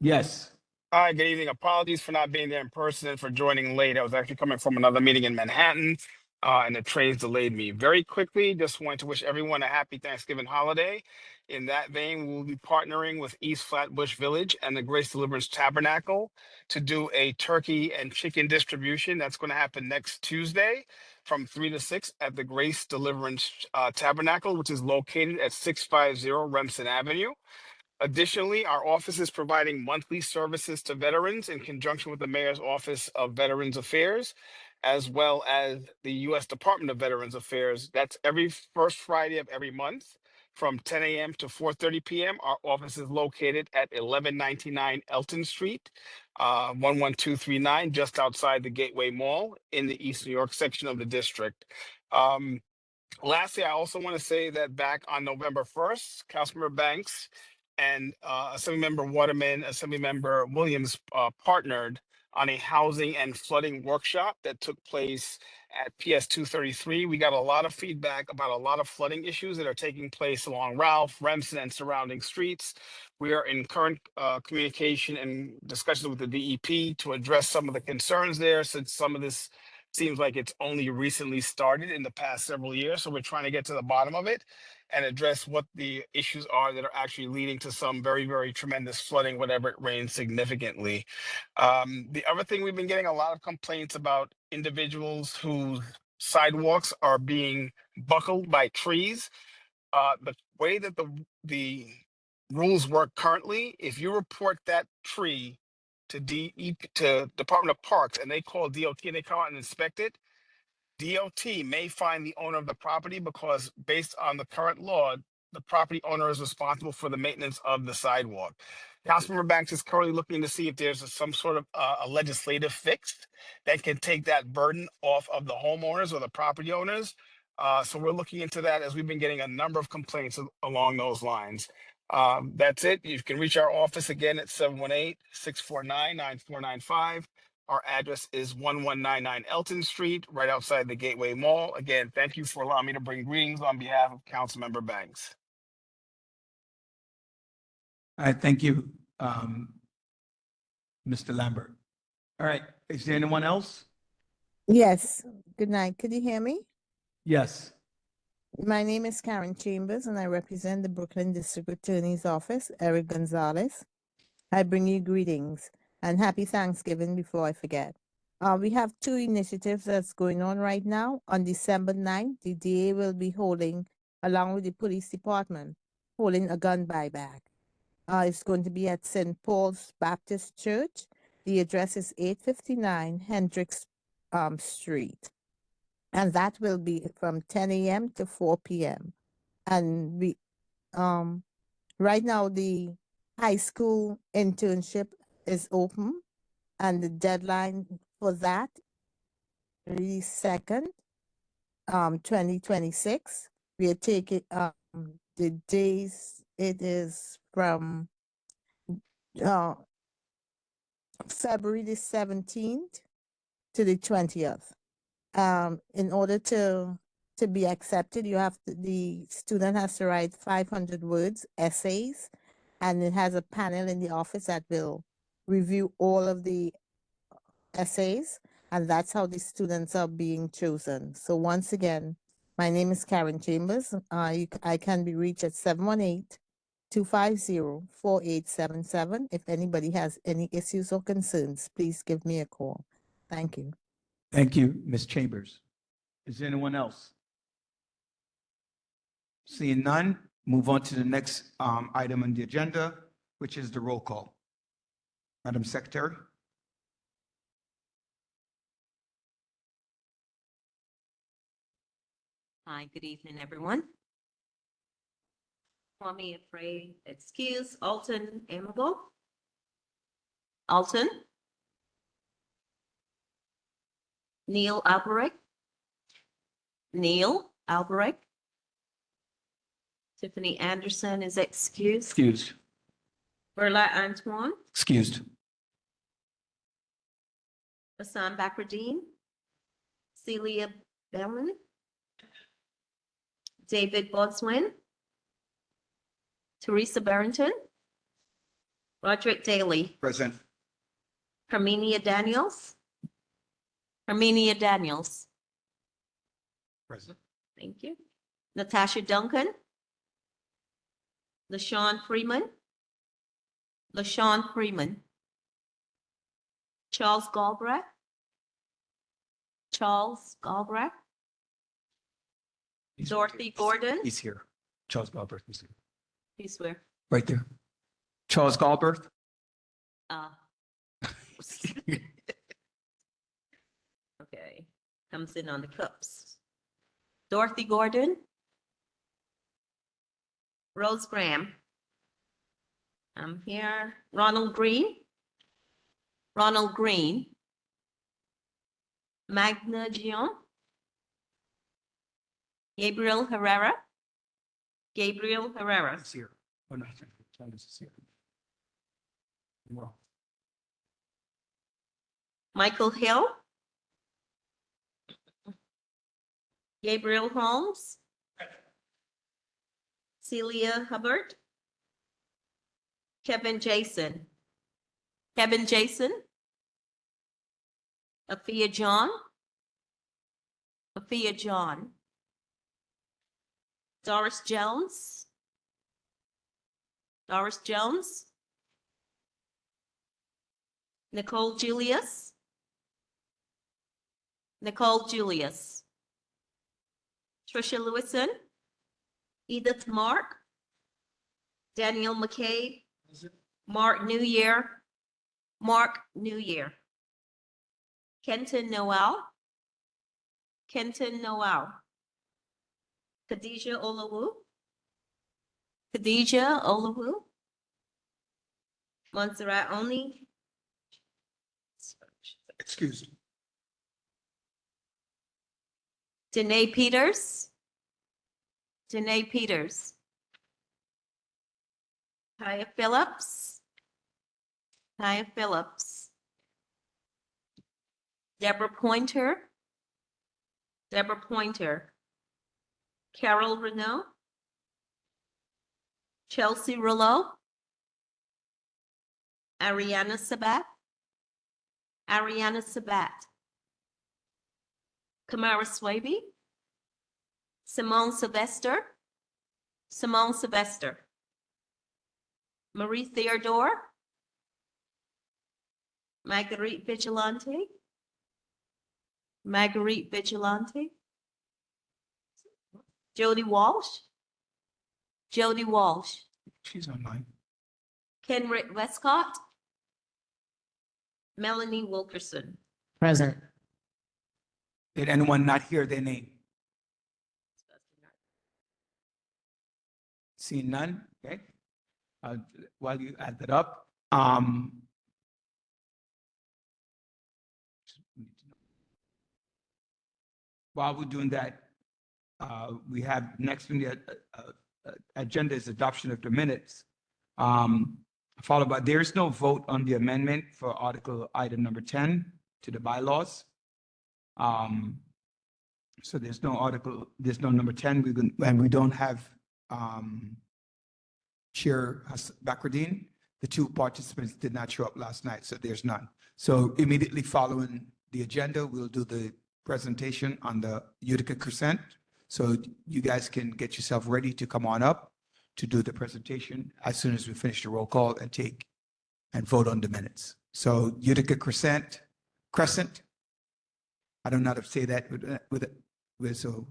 Speaker 1: Yes.
Speaker 21: Hi, good evening. Apologies for not being there in person and for joining late. I was actually coming from another meeting in Manhattan, and the trains delayed me. Very quickly, just wanted to wish everyone a happy Thanksgiving holiday. In that vein, we'll be partnering with East Flatbush Village and the Grace Deliverance Tabernacle to do a turkey and chicken distribution. That's going to happen next Tuesday from 3 to 6 at the Grace Deliverance Tabernacle, which is located at 650 Remsen Avenue. Additionally, our office is providing monthly services to veterans in conjunction with the Mayor's Office of Veterans Affairs, as well as the U.S. Department of Veterans Affairs. That's every first Friday of every month from 10 a.m. to 4:30 p.m. Our office is located at 1199 Elton Street, 11239, just outside the Gateway Mall in the East New York section of the district. Lastly, I also want to say that back on November 1st, Councilmember Banks and Assemblymember Waterman, Assemblymember Williams partnered on a housing and flooding workshop that took place at PS 233. We got a lot of feedback about a lot of flooding issues that are taking place along Ralph, Remsen, and surrounding streets. We are in current communication and discussions with the DEP to address some of the concerns there, since some of this seems like it's only recently started in the past several years. So we're trying to get to the bottom of it and address what the issues are that are actually leading to some very, very tremendous flooding whenever it rains significantly. The other thing, we've been getting a lot of complaints about individuals whose sidewalks are being buckled by trees. The way that the rules work currently, if you report that tree to Department of Parks and they call DOT and they come out and inspect it, DOT may find the owner of the property because based on the current law, the property owner is responsible for the maintenance of the sidewalk. Councilmember Banks is currently looking to see if there's some sort of a legislative fix that can take that burden off of the homeowners or the property owners. So we're looking into that, as we've been getting a number of complaints along those lines. That's it. You can reach our office again at 718-649-9495. Our address is 1199 Elton Street, right outside the Gateway Mall. Again, thank you for allowing me to bring greetings on behalf of Councilmember Banks.
Speaker 1: All right, thank you, Mr. Lambert. All right, is there anyone else?
Speaker 2: Yes, good night. Could you hear me?
Speaker 1: Yes.
Speaker 2: My name is Karen Chambers and I represent the Brooklyn District Attorney's Office, Eric Gonzalez. I bring you greetings and happy Thanksgiving before I forget. We have two initiatives that's going on right now. On December 9th, the DA will be holding, along with the police department, holding a gun buyback. It's going to be at St. Paul's Baptist Church. The address is 859 Hendricks Street. And that will be from 10 a.m. to 4 p.m. And right now the high school internship is open and the deadline for that is 2nd, 2026. We are taking the days, it is from February the 17th to the 20th. In order to be accepted, the student has to write 500 words, essays, and it has a panel in the office that will review all of the essays, and that's how the students are being chosen. So once again, my name is Karen Chambers. I can be reached at 718-250-4877. If anybody has any issues or concerns, please give me a call. Thank you.
Speaker 1: Thank you, Ms. Chambers. Is there anyone else? Seeing none, move on to the next item on the agenda, which is the roll call. Madam Secretary?
Speaker 15: Hi, good evening, everyone. Kwame Afraid, excuse, Alton Amable. Alton. Neil Albrecht. Neil Albrecht. Tiffany Anderson is excused.
Speaker 1: Excused.
Speaker 15: Verla Antoine.
Speaker 1: Excused.
Speaker 15: Hassan Bakradine. Celia Bellman. David Bodswin. Teresa Barrington. Roderick Daly.
Speaker 1: Present.
Speaker 15: Herminia Daniels. Herminia Daniels.
Speaker 1: Present.
Speaker 15: Thank you. Natasha Duncan. LaShawn Freeman. LaShawn Freeman. Charles Galbraith. Charles Galbraith. Dorothy Gordon.
Speaker 1: He's here. Charles Galbraith is here.
Speaker 15: He's where?
Speaker 1: Right there. Charles Galbraith?
Speaker 15: Okay, comes in on the cups. Dorothy Gordon. Rose Graham. I'm here. Ronald Green. Ronald Green. Magna Gion. Gabriel Herrera. Gabriel Herrera.
Speaker 1: He's here. Oh, no, Charles is here. Well,
Speaker 15: Michael Hill. Gabriel Holmes. Celia Hubbard. Kevin Jason. Kevin Jason. Afia John. Afia John. Doris Jones. Doris Jones. Nicole Julius. Nicole Julius. Trisha Lewison. Edith Mark. Daniel McCabe. Mark New Year. Mark New Year. Kenton Noel. Kenton Noel. Khadijah Olawu. Khadijah Olawu. Montserrat Oni.
Speaker 1: excused.
Speaker 15: Danae Peters. Danae Peters. Kaya Phillips. Kaya Phillips. Deborah Pointer. Deborah Pointer. Carol Renault. Chelsea Rouleau. Ariana Sabat. Ariana Sabat, Kamara Swaby, Simone Sylvester, Marie Theodore, Marguerite Vigilante, Jody Walsh,
Speaker 1: She's online.
Speaker 15: Kenrick Westcott, Melanie Wilkerson.
Speaker 4: Present.
Speaker 1: Did anyone not hear their name? Seeing none, okay. While you add that up, while we're doing that, we have next on the agenda is adoption of the minutes. Followed by, there is no vote on the amendment for article item number 10 to the bylaws. So there's no number 10, and we don't have Chair Bakradine. The two participants did not show up last night, so there's none. So immediately following the agenda, we'll do the presentation on the Utica Crescent. So you guys can get yourself ready to come on up to do the presentation as soon as we finish the roll call and take and vote on the minutes. So Utica Crescent, I don't know how to say that with so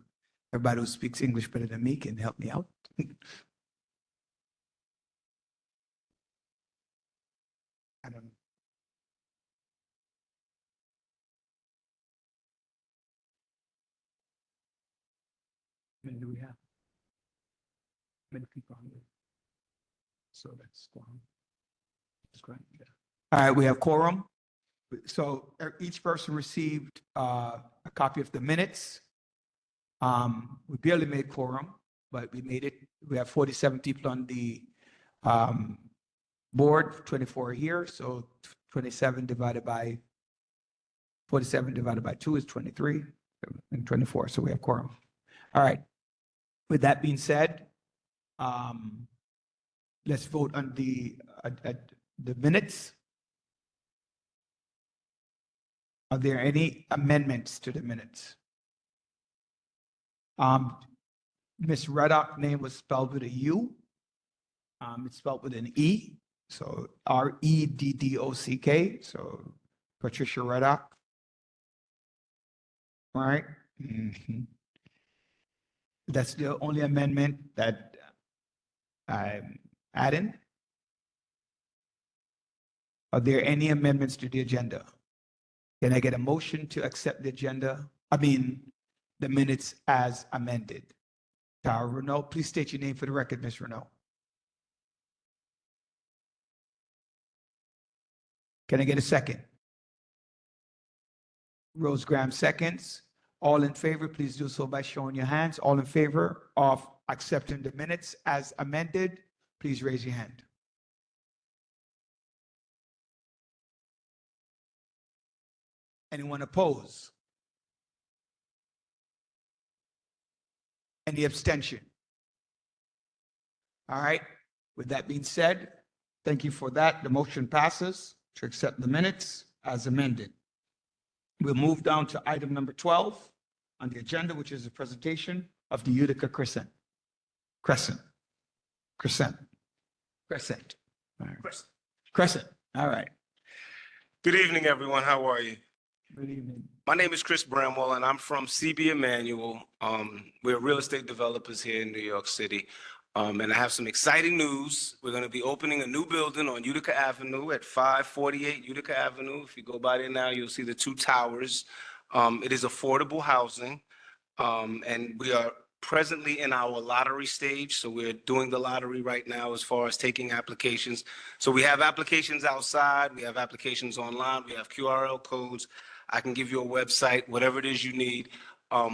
Speaker 1: everybody who speaks English better than me can help me out. I don't know. How many do we have? How many people on there? So that's quorum. That's great. Yeah. All right, we have quorum. So each person received a copy of the minutes. We barely made quorum, but we made it. We have 47 people on the board, 24 are here. So 47 divided by 47 divided by 2 is 23 and 24. So we have quorum. All right. With that being said, let's vote on the minutes. Are there any amendments to the minutes? Ms. Reddock's name was spelled with a U. It's spelled with an E, so Reddock. So Patricia Reddock. All right. Mm-hmm. That's the only amendment that I'm adding. Are there any amendments to the agenda? Can I get a motion to accept the the minutes as amended? Tara Renault, please state your name for the record, Ms. Renault. Can I get a second? Rose Graham seconds. All in favor, please do so by showing your hands. All in favor of accepting the minutes as amended, please raise your hand. Anyone oppose? Any abstention? All right. With that being said, thank you for that. The motion passes to accept the minutes as amended. We'll move down to item number 12 on the agenda, which is a presentation of the Utica Crescent. All right.
Speaker 3: Good evening, everyone. How are you?
Speaker 1: Good evening.
Speaker 3: My name is Chris Bramwell, and I'm from CB Emmanuel. We're real estate developers here in New York City. And I have some exciting news. We're going to be opening a new building on Utica Avenue at 548 Utica Avenue. If you go by there now, you'll see the two towers. It is affordable housing. And we are presently in our lottery stage. So we're doing the lottery right now as far as taking applications. So we have applications outside. We have applications online. We have QRL codes. I can give you a website, whatever it is you need.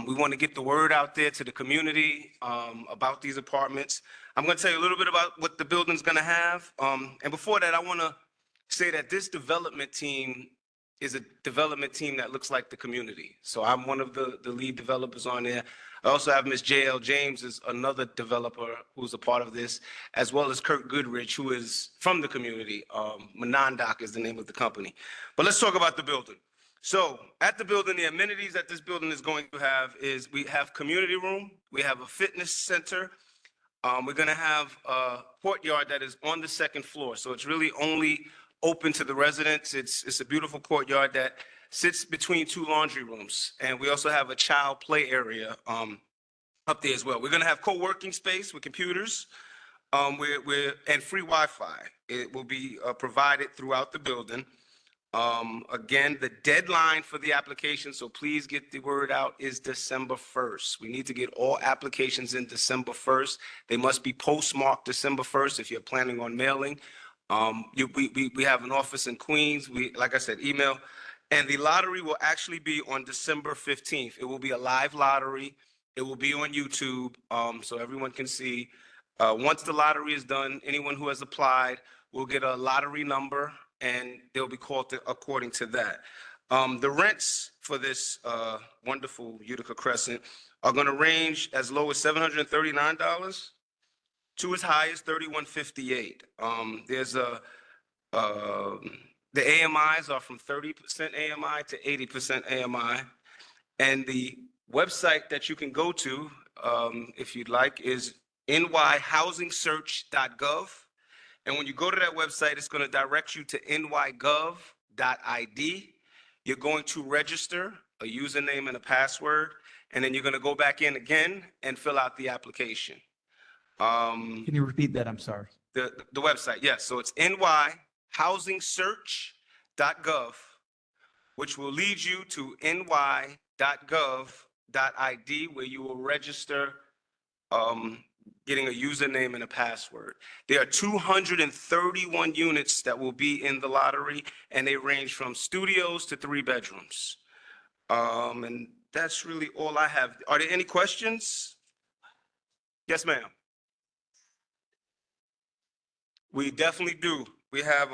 Speaker 3: We want to get the word out there to the community about these apartments. I'm going to tell you a little bit about what the building's going to have. And before that, I want to say that this development team is a development team that looks like the community. So I'm one of the lead developers on there. I also have Ms. J.L. James is another developer who's a part of this, as well as Kurt Goodrich, who is from the community. Monondoc is the name of the company. But let's talk about the building. So at the building, the amenities that this building is going to have is we have community room, we have a fitness center. We're going to have a courtyard that is on the second floor. So it's really only open to the residents. It's a beautiful courtyard that sits between two laundry rooms. And we also have a child play area up there as well. We're going to have co-working space with computers and free Wi-Fi. It will be provided throughout the building. Again, the deadline for the application, so please get the word out, is December 1st. We need to get all applications in December 1st. They must be postmarked December 1st if you're planning on mailing. We have an office in Queens. Like I said, email. And the lottery will actually be on December 15th. It will be a live lottery. It will be on YouTube, so everyone can see. Once the lottery is done, anyone who has applied will get a lottery number, and they'll be called according to that. The rents for this wonderful Utica Crescent are going to range as low as $739 to as high as $3,158. The AMIs are from 30% AMI to 80% AMI, and the website that you can go to, if you'd like, is nyhousingsearch.gov. And when you go to that website, it's going to direct you to nygov.id. You're going to register a username and a password, and then you're going to go back in again and fill out the application.
Speaker 1: Can you repeat that? I'm sorry.
Speaker 3: The website, yes. So it's nyhousingsearch.gov, which will lead you to ny.gov.id, where you will register getting a username and a password. There are 231 units that will be in the lottery, and they range from studios to 3 bedrooms. And that's really all I have. Are there any questions? Yes, ma'am. We definitely do. We have,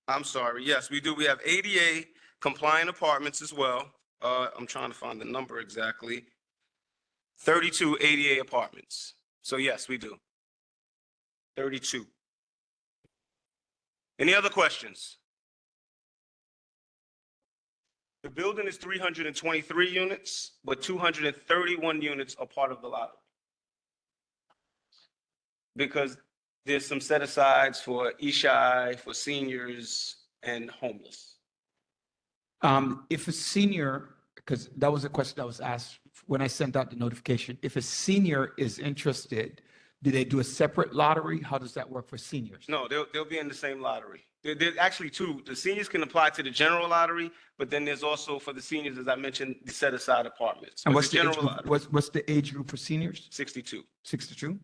Speaker 3: I'm sorry, yes, we do. We have ADA compliant apartments as well. I'm trying to find the number exactly. 32 ADA apartments. So yes, we do. 32. Any other questions? The building is 323 units, but 231 units are part of the lottery. Because there's some set asides for Ishai, for seniors, and homeless.
Speaker 1: If a senior, because that was a question that was asked when I sent out the notification, if a senior is interested, do they do a separate lottery? How does that work for seniors?
Speaker 3: No, they'll be in the same lottery. There's actually 2. The seniors can apply to the general lottery, but then there's also for the seniors, as I mentioned, the set aside apartments.
Speaker 1: And
Speaker 3: But
Speaker 1: what's the age
Speaker 3: general
Speaker 1: group?
Speaker 3: lottery,
Speaker 1: What's the age group for seniors?
Speaker 3: 62.
Speaker 1: 62?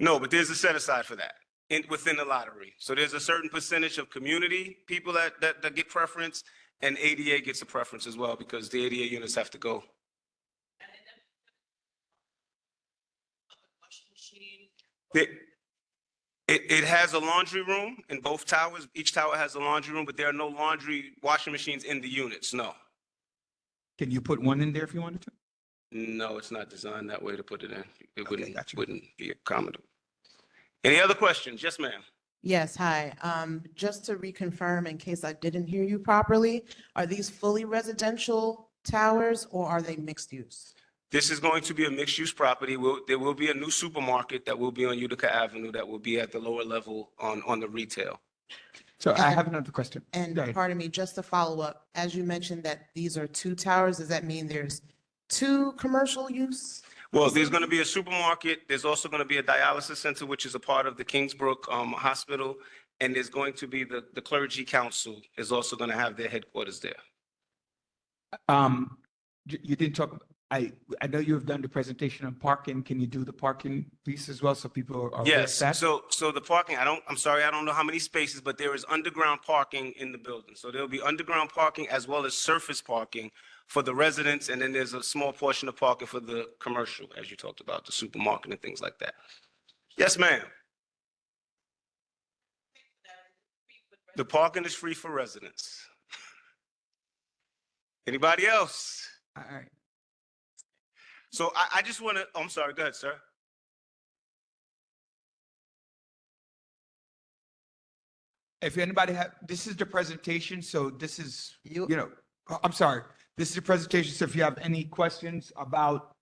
Speaker 3: No, but there's a set aside for that within the lottery. So there's a certain percentage of community people that get preference, and ADA gets a preference as well because the ADA units have to go. It has a laundry room in both towers. Each tower has a laundry room, but there are no laundry washing machines in the units, no.
Speaker 1: Can you put one in there if you wanted to?
Speaker 3: No, it's not designed that way to put it in. It wouldn't be accommodable. Any other questions? Yes, ma'am.
Speaker 4: Yes, hi. Just to reconfirm, in case I didn't hear you properly, are these fully residential towers or are they mixed use?
Speaker 3: This is going to be a mixed-use property. There will be a new supermarket that will be on Utica Avenue that will be at the lower level on the retail.
Speaker 1: So I have another question.
Speaker 4: And
Speaker 1: Go ahead.
Speaker 4: pardon me, just to follow up, as you mentioned that these are 2 towers, does that mean there's 2 commercial use?
Speaker 3: Well, there's going to be a supermarket. There's also going to be a dialysis center, which is a part of the Kingsbrook Hospital. And there's going to be the Clergy Council is also going to have their headquarters there.
Speaker 1: You didn't talk, I know you have done the presentation on parking. Can you do the parking piece as well so people are aware of
Speaker 3: Yes,
Speaker 1: that?
Speaker 3: so the parking, I'm sorry, I don't know how many spaces, but there is underground parking in the building. So there'll be underground parking as well as surface parking for the residents, and then there's a small portion of parking for the commercial, as you talked about, the supermarket and things like that. Yes, ma'am. The parking is free for residents. Anybody else?
Speaker 1: All right.
Speaker 3: So I just want to, I'm sorry, go ahead, sir.
Speaker 1: If anybody this is the presentation, so this is, I'm sorry. This is the presentation, so if you have any questions about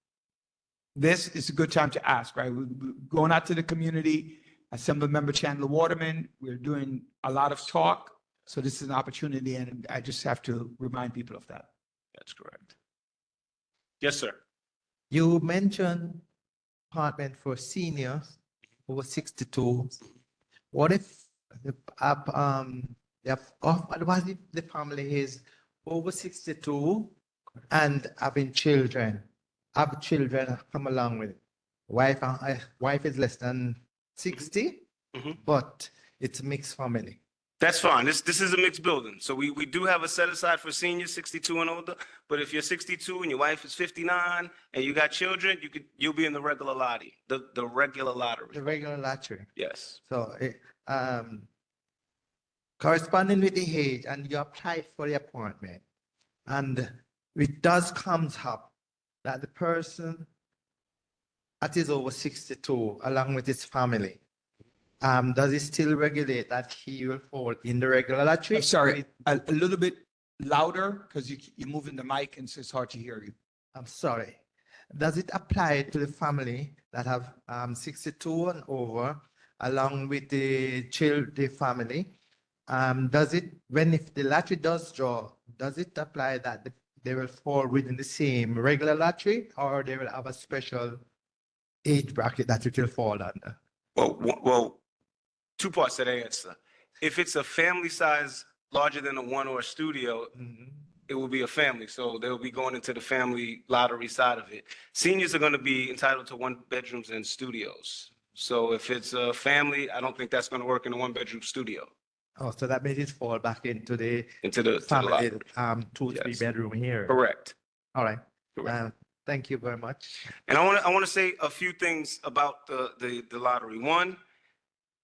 Speaker 1: this, it's a good time to ask, right? We're going out to the community, Assemblymember Chandler Waterman, we're doing a lot of talk, so this is an opportunity, and I just have to remind people of that.
Speaker 3: That's correct. Yes, sir.
Speaker 6: You mentioned apartment for seniors over 62. What if the family is over 62 and having children? Have children come along with it. Wife is less than 60, but it's a mixed family.
Speaker 3: That's fine. This is a mixed building. So we do have a set aside for seniors 62 and older, but if you're 62 and your wife is 59 and you got children, you'll be in the regular lottery, the regular lottery.
Speaker 6: The regular lottery.
Speaker 3: Yes.
Speaker 6: So corresponding with the age, and you apply for the appointment, and it does comes up that the person that is over 62, along with his family, does it still regulate that he will fall in the regular lottery?
Speaker 1: I'm sorry, a little bit louder, because you're moving the mic and so it's hard to hear you.
Speaker 6: I'm sorry. Does it apply to the family that have 62 and over, along with the family? Does it, if the lottery does draw, does it apply that they will fall within the same regular lottery, or they will have a special age bracket that it will fall under?
Speaker 3: Well, two parts to the answer. If it's a family size larger than a one or a studio, it will be a family. So they'll be going into the family lottery side of it. Seniors are going to be entitled to 1 bedrooms and studios. So if it's a family, I don't think that's going to work in a 1-bedroom studio.
Speaker 6: Oh, so that means it fall back into the
Speaker 3: family,
Speaker 6: 2-3 bedroom here.
Speaker 3: Correct.
Speaker 6: All right. Thank you very much.
Speaker 3: And I want to say a few things about the lottery. One,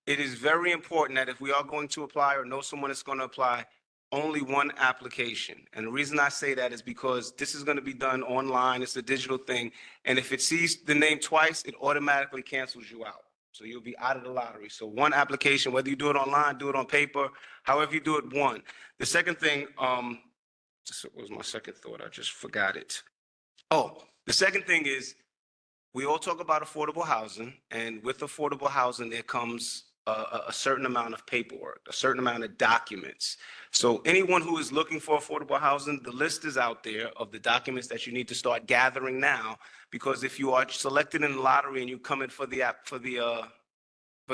Speaker 3: it is very important that if we are going to apply or know someone that's going to apply, only one application. And the reason I say that is because this is going to be done online. It's a digital thing. And if it sees the name twice, it automatically cancels you out. So you'll be out of the lottery. So one application, whether you do it online, do it on paper, however you do it, one. The second thing, this was my second thought. I just forgot it. Oh, the second thing is we all talk about affordable housing, and with affordable housing, there comes a certain amount of paperwork, a certain amount of documents. So anyone who is looking for affordable housing, the list is out there of the documents that you need to start gathering now, because if you are selected in the lottery and you come in for the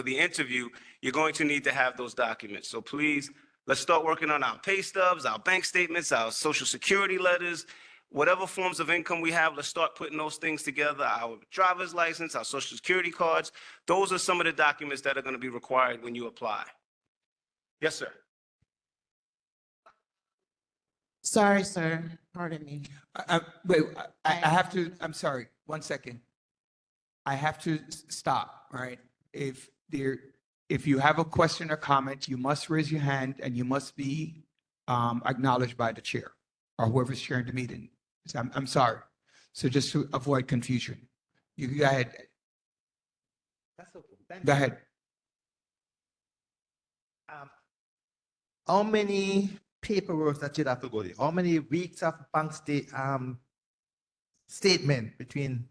Speaker 3: interview, you're going to need to have those documents. So please, let's start working on our pay stubs, our bank statements, our social security letters, whatever forms of income we have, let's start putting those things together, our driver's license, our social security cards. Those are some of the documents that are going to be required when you apply. Yes, sir.
Speaker 4: Sorry, sir. Pardon me.
Speaker 1: Wait, I have to, I'm sorry, 1 second. I have to stop, right? If you have a question or comment, you must raise your hand and you must be acknowledged by the chair or whoever's chairing the meeting. So I'm sorry. So just to avoid confusion, you go ahead. Go ahead.
Speaker 6: How many paperwork that you'd have to go to? How many weeks of bank statement between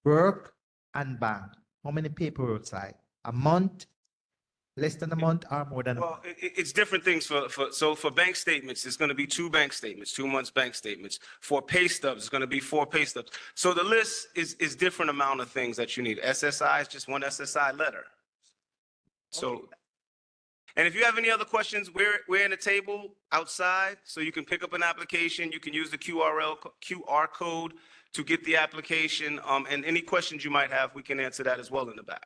Speaker 6: work and bank? How many paperwork side? A month, less than a month, or more than a month?
Speaker 3: Well, it's different things for bank statements, it's going to be 2 bank statements, 2 months bank statements. For pay stubs, it's going to be 4 pay stubs. So the list is different amount of things that you need. SSI is just 1 SSI letter. So, and if you have any other questions, we're in a table outside, so you can pick up an application. You can use the QR code to get the application. And any questions you might have, we can answer that as well in the back.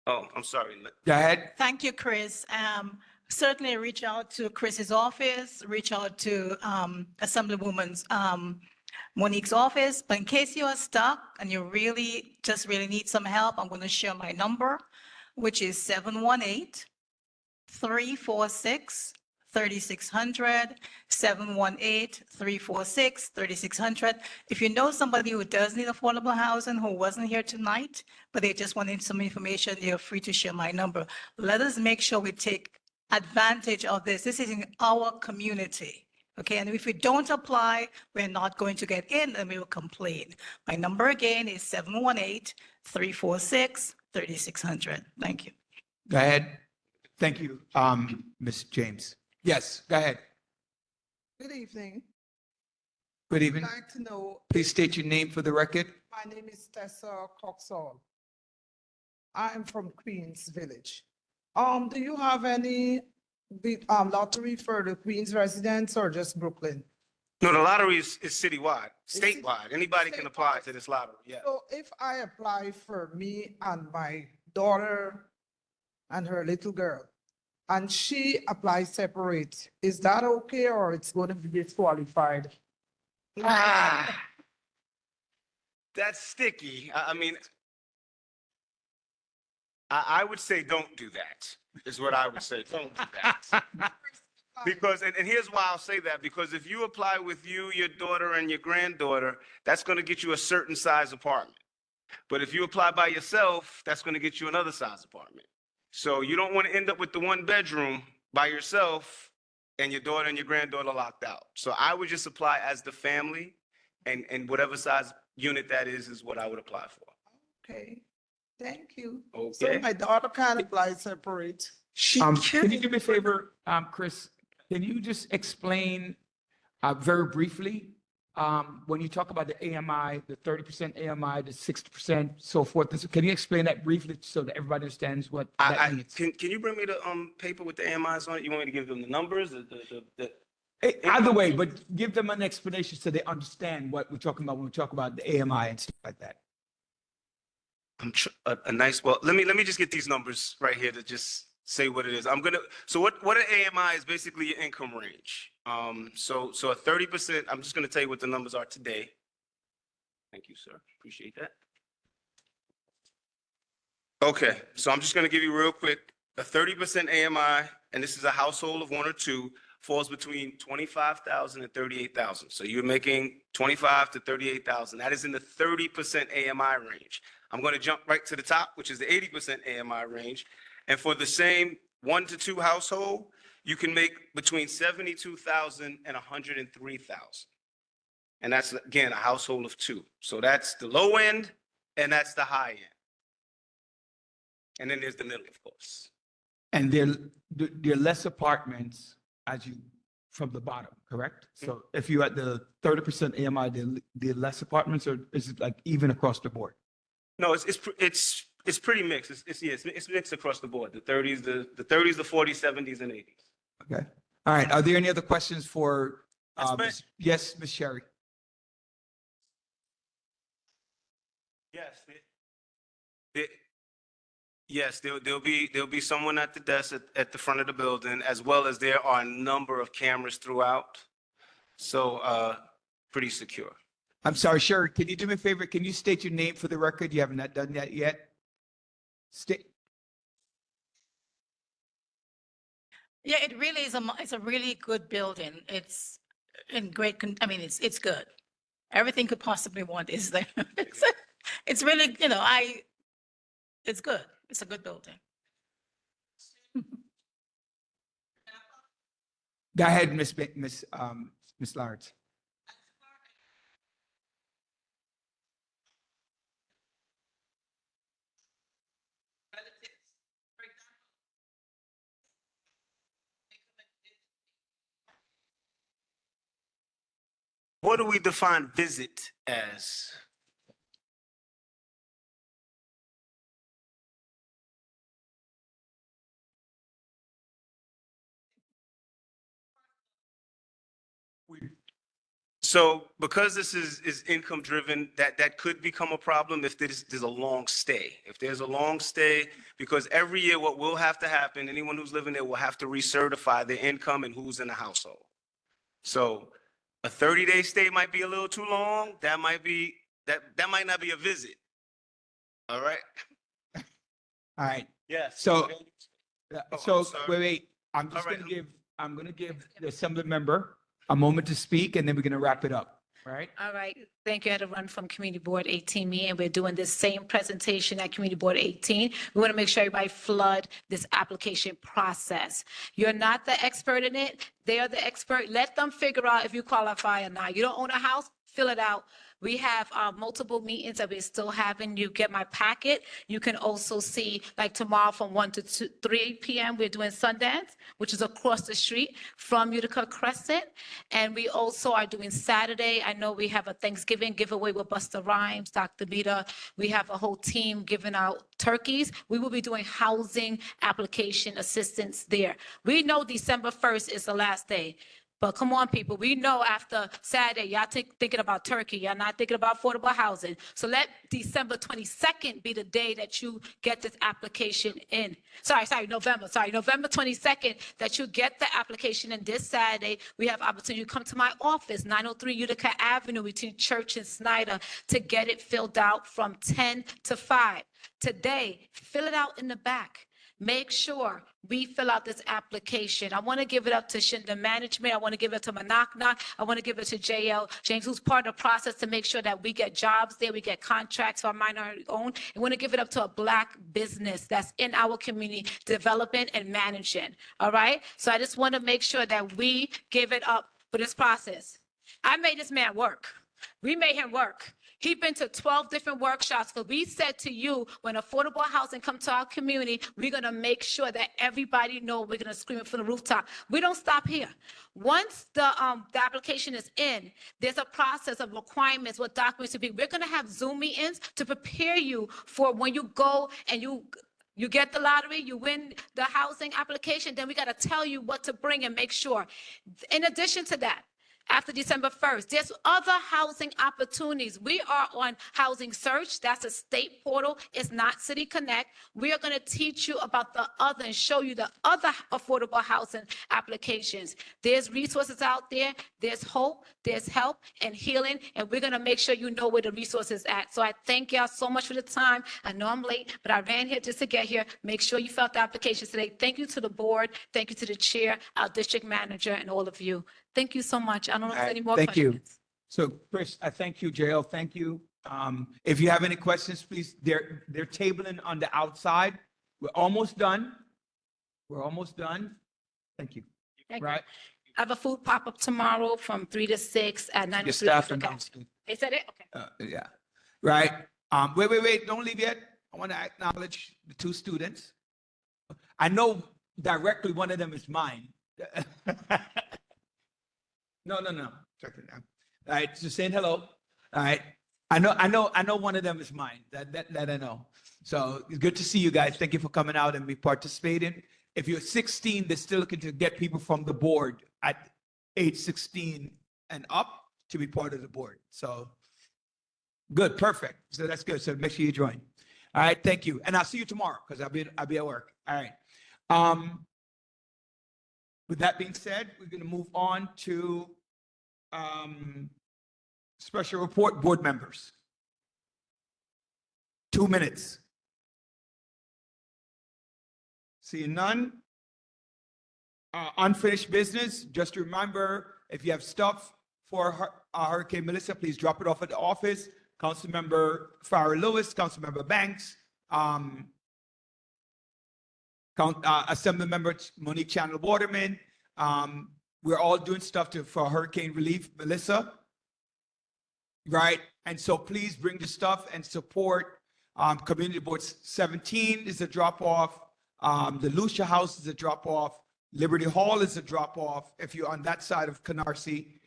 Speaker 3: Oh, I'm sorry.
Speaker 1: Go ahead.
Speaker 12: Thank you, Chris. Certainly reach out to Chris's office, reach out to Assemblywoman Monique's office. But in case you are stuck and you really need some help, I'm going to share my number, which is 346-3600, 718-346-3600. If you know somebody who does need affordable housing who wasn't here tonight, but they just wanted some information, you're free to share my number. Let us make sure we take advantage of this. This is in our community. Okay, and if we don't apply, we're not going to get in and we will complain. My number again is 718-346-3600. Thank you.
Speaker 1: Go ahead. Thank you, Ms. James. Yes, go ahead.
Speaker 7: Good evening.
Speaker 1: Good evening.
Speaker 7: I'd like to know,
Speaker 1: Please state your name for the record.
Speaker 7: my name is Tessa Coxall. I'm from Queens Village. Do you have any lottery for the Queens residents or just Brooklyn?
Speaker 3: No, the lottery is citywide, statewide. Anybody can apply to this lottery, yeah.
Speaker 7: So if I apply for me and my daughter and her little girl, and she applies separate, is that okay or it's going to be disqualified?
Speaker 3: That's sticky. I mean, I would say don't do that, is what I would say. Don't do that. Because, and here's why I'll say that, because if you apply with you, your daughter, and your granddaughter, that's going to get you a certain size apartment. But if you apply by yourself, that's going to get you another size apartment. So you don't want to end up with the one bedroom by yourself and your daughter and your granddaughter locked out. So I would just apply as the family, and whatever size unit that is what I would apply for.
Speaker 7: Okay, thank you.
Speaker 3: Okay.
Speaker 7: So my daughter can apply separate.
Speaker 1: Can you do me a favor, Chris? Can you just explain very briefly, when you talk about the AMI, the 30% AMI, the 60%, so forth, can you explain that briefly so that everybody understands what that means?
Speaker 3: Can you bring me the paper with the AMIs on it? You want me to give them the numbers?
Speaker 1: Either way, but give them an explanation so they understand what we're talking about when we talk about the AMI and stuff like that.
Speaker 3: Well, let me just get these numbers right here to just say what it is. So what an AMI is basically your income range. So a 30%, I'm just gonna tell you what the numbers are today. Thank you, sir. Appreciate that. Okay, so I'm just gonna give you real quick, a 30% AMI, and this is a household of one or two, falls between 25,000 and 38,000. So you're making 25 to 38,000. That is in the 30% AMI range. I'm going to jump right to the top, which is the 80% AMI range. And for the same 1 to 2 household, you can make between 72,000 and 103,000. And that's, again, a household of 2. So that's the low end and that's the high end. And then there's the middle, of course.
Speaker 1: And there are less apartments as you, from the bottom, correct? So if you're at the 30% AMI, there are less apartments, or is it like even across the board?
Speaker 3: No, it's pretty mixed. It's mixed across the board. The 30s, the 40s, 70s, and 80s.
Speaker 1: Okay. All right. Are there any other questions for,
Speaker 3: Yes,
Speaker 1: Ms. Sherry?
Speaker 3: Yes, there'll be someone at the desk at the front of the building, as well as there are a number of cameras throughout. So pretty secure.
Speaker 1: I'm sorry, Sherry, can you do me a favor? Can you state your name for the record? You haven't done that yet?
Speaker 12: Yeah, it really is it's a really good building. It's in great, it's good. Everything could possibly want is there. It's really, it's good. It's a good building.
Speaker 1: Go ahead, Miss Lawrence.
Speaker 3: What do we define visit as? So because this is income driven, that could become a problem if there's a long stay. If there's a long stay, because every year what will have to happen, anyone who's living there will have to recertify their income and who's in the household. So a 30-day stay might be a little too long. That might not be a visit. All right.
Speaker 1: All right.
Speaker 3: Yes.
Speaker 1: So So, wait, I'm just I'm gonna give the assembly member a moment to speak, and then we're gonna wrap it up, all right?
Speaker 8: All right, thank you. I had to run from Community Board 18 meeting. We're doing this same presentation at Community Board 18. We want to make sure everybody flood this application process. You're not the expert in it. They are the expert. Let them figure out if you qualify or not. You don't own a house, fill it out. We have multiple meetings that we're still having. You get my packet. You can also see, like tomorrow from 1 to 3 p.m., we're doing Sundance, which is across the street from Utica Crescent. And we also are doing Saturday. I know we have a Thanksgiving giveaway with Busta Rhymes, Dr. Vita. We have a whole team giving out turkeys. We will be doing housing application assistance there. We know December 1st is the last day. But come on, people, we know after Saturday, y'all thinking about turkey. Y'all not thinking about affordable housing. So let December 22nd be the day that you get this application in. November 22nd, that you get the application in this Saturday. We have opportunity to come to my office, 903 Utica Avenue between Church and Snyder, to get it filled out from 10 to 5. Today, fill it out in the back. Make sure we fill out this application. I want to give it up to Shinda Management. I want to give it to Monakna. I want to give it to JL James, who's part of the process to make sure that we get jobs there, we get contracts for our minority owned. I want to give it up to a Black business that's in our community, developing and managing. All right? So I just want to make sure that we give it up for this process. I made this man work. We made him work. He's been to 12 different workshops because we said to you, when affordable housing come to our community, we're going to make sure that everybody know we're going to scream it from the rooftop. We don't stop here. Once the application is in, there's a process of requirements, what documents to be. We're going to have Zoom meetings to prepare you for when you go and you get the lottery, you win the housing application, then we got to tell you what to bring and make sure. In addition to that, after December 1st, there's other housing opportunities. We are on Housing Search. That's a state portal. It's not City Connect. We are going to teach you about the other and show you the other affordable housing applications. There's resources out there. There's hope. There's help and healing. And we're going to make sure you know where the resources at. So I thank y'all so much for the time. I know I'm late, but I ran here just to get here. Make sure you filled the applications today. Thank you to the board. Thank you to the chair, our district manager, and all of you. Thank you so much. I don't know if there's any more
Speaker 1: Thank
Speaker 8: questions.
Speaker 1: you. So Chris, I thank you, JL. Thank you. If you have any questions, please, they're tabling on the outside. We're almost done. We're almost done. Thank you.
Speaker 8: Thank you.
Speaker 1: Right?
Speaker 8: I have a food pop-up tomorrow from 3 to 6 at 9.
Speaker 1: Your staff announcement.
Speaker 8: They said it? Okay.
Speaker 1: Yeah. Right. Wait. Don't leave yet. I want to acknowledge the two students. I know directly one of them is mine. No. Check it out. All right, just saying hello. All right. I know one of them is mine. That I know. So it's good to see you guys. Thank you for coming out and be participating. If you're 16, they're still looking to get people from the board at age 16 and up to be part of the board. So good, perfect. So that's good. So make sure you join. All right, thank you. And I'll see you tomorrow because I'll be at work. All right. With that being said, we're going to move on to special report board members. 2 minutes. Seeing none. Unfinished business. Just remember, if you have stuff for Hurricane Melissa, please drop it off at the office. Councilmember Farrah Lewis, Councilmember Banks, Assembly Member Monique Chandler Waterman. We're all doing stuff for hurricane relief, Melissa. Right? And so please bring the stuff and support. Community Board 17 is a drop off. The Lucia House is a drop off. Liberty Hall is a drop off if you're on that side of Canarsie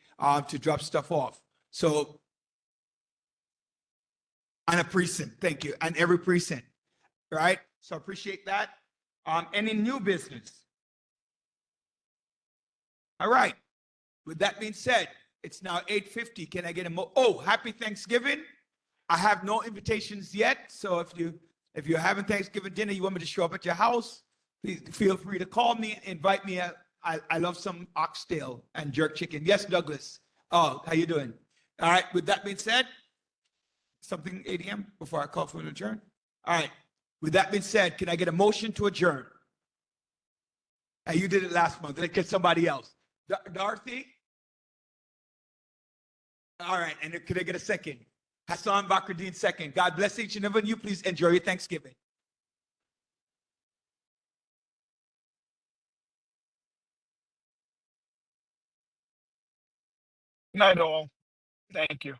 Speaker 1: to drop stuff off. So, on a precinct, thank you, and every precinct, right? So appreciate that. Any new business? All right. With that being said, it's now 8:50. Can I get happy Thanksgiving? I have no invitations yet. So if you're having Thanksgiving dinner, you want me to show up at your house, please feel free to call me, invite me. I love some oxtail and jerk chicken. Yes, Douglas. Oh, how you doing? All right. With that being said, something 8 a.m. before I call for an adjourn? All right. With that being said, can I get a motion to adjourn? And you did it last month. Let's get somebody else. Dorothy? All right, and could I get a second? Hassan Bakruddin second. God bless each and every one of you. Please enjoy your Thanksgiving.
Speaker 21: Good night, all. Thank you.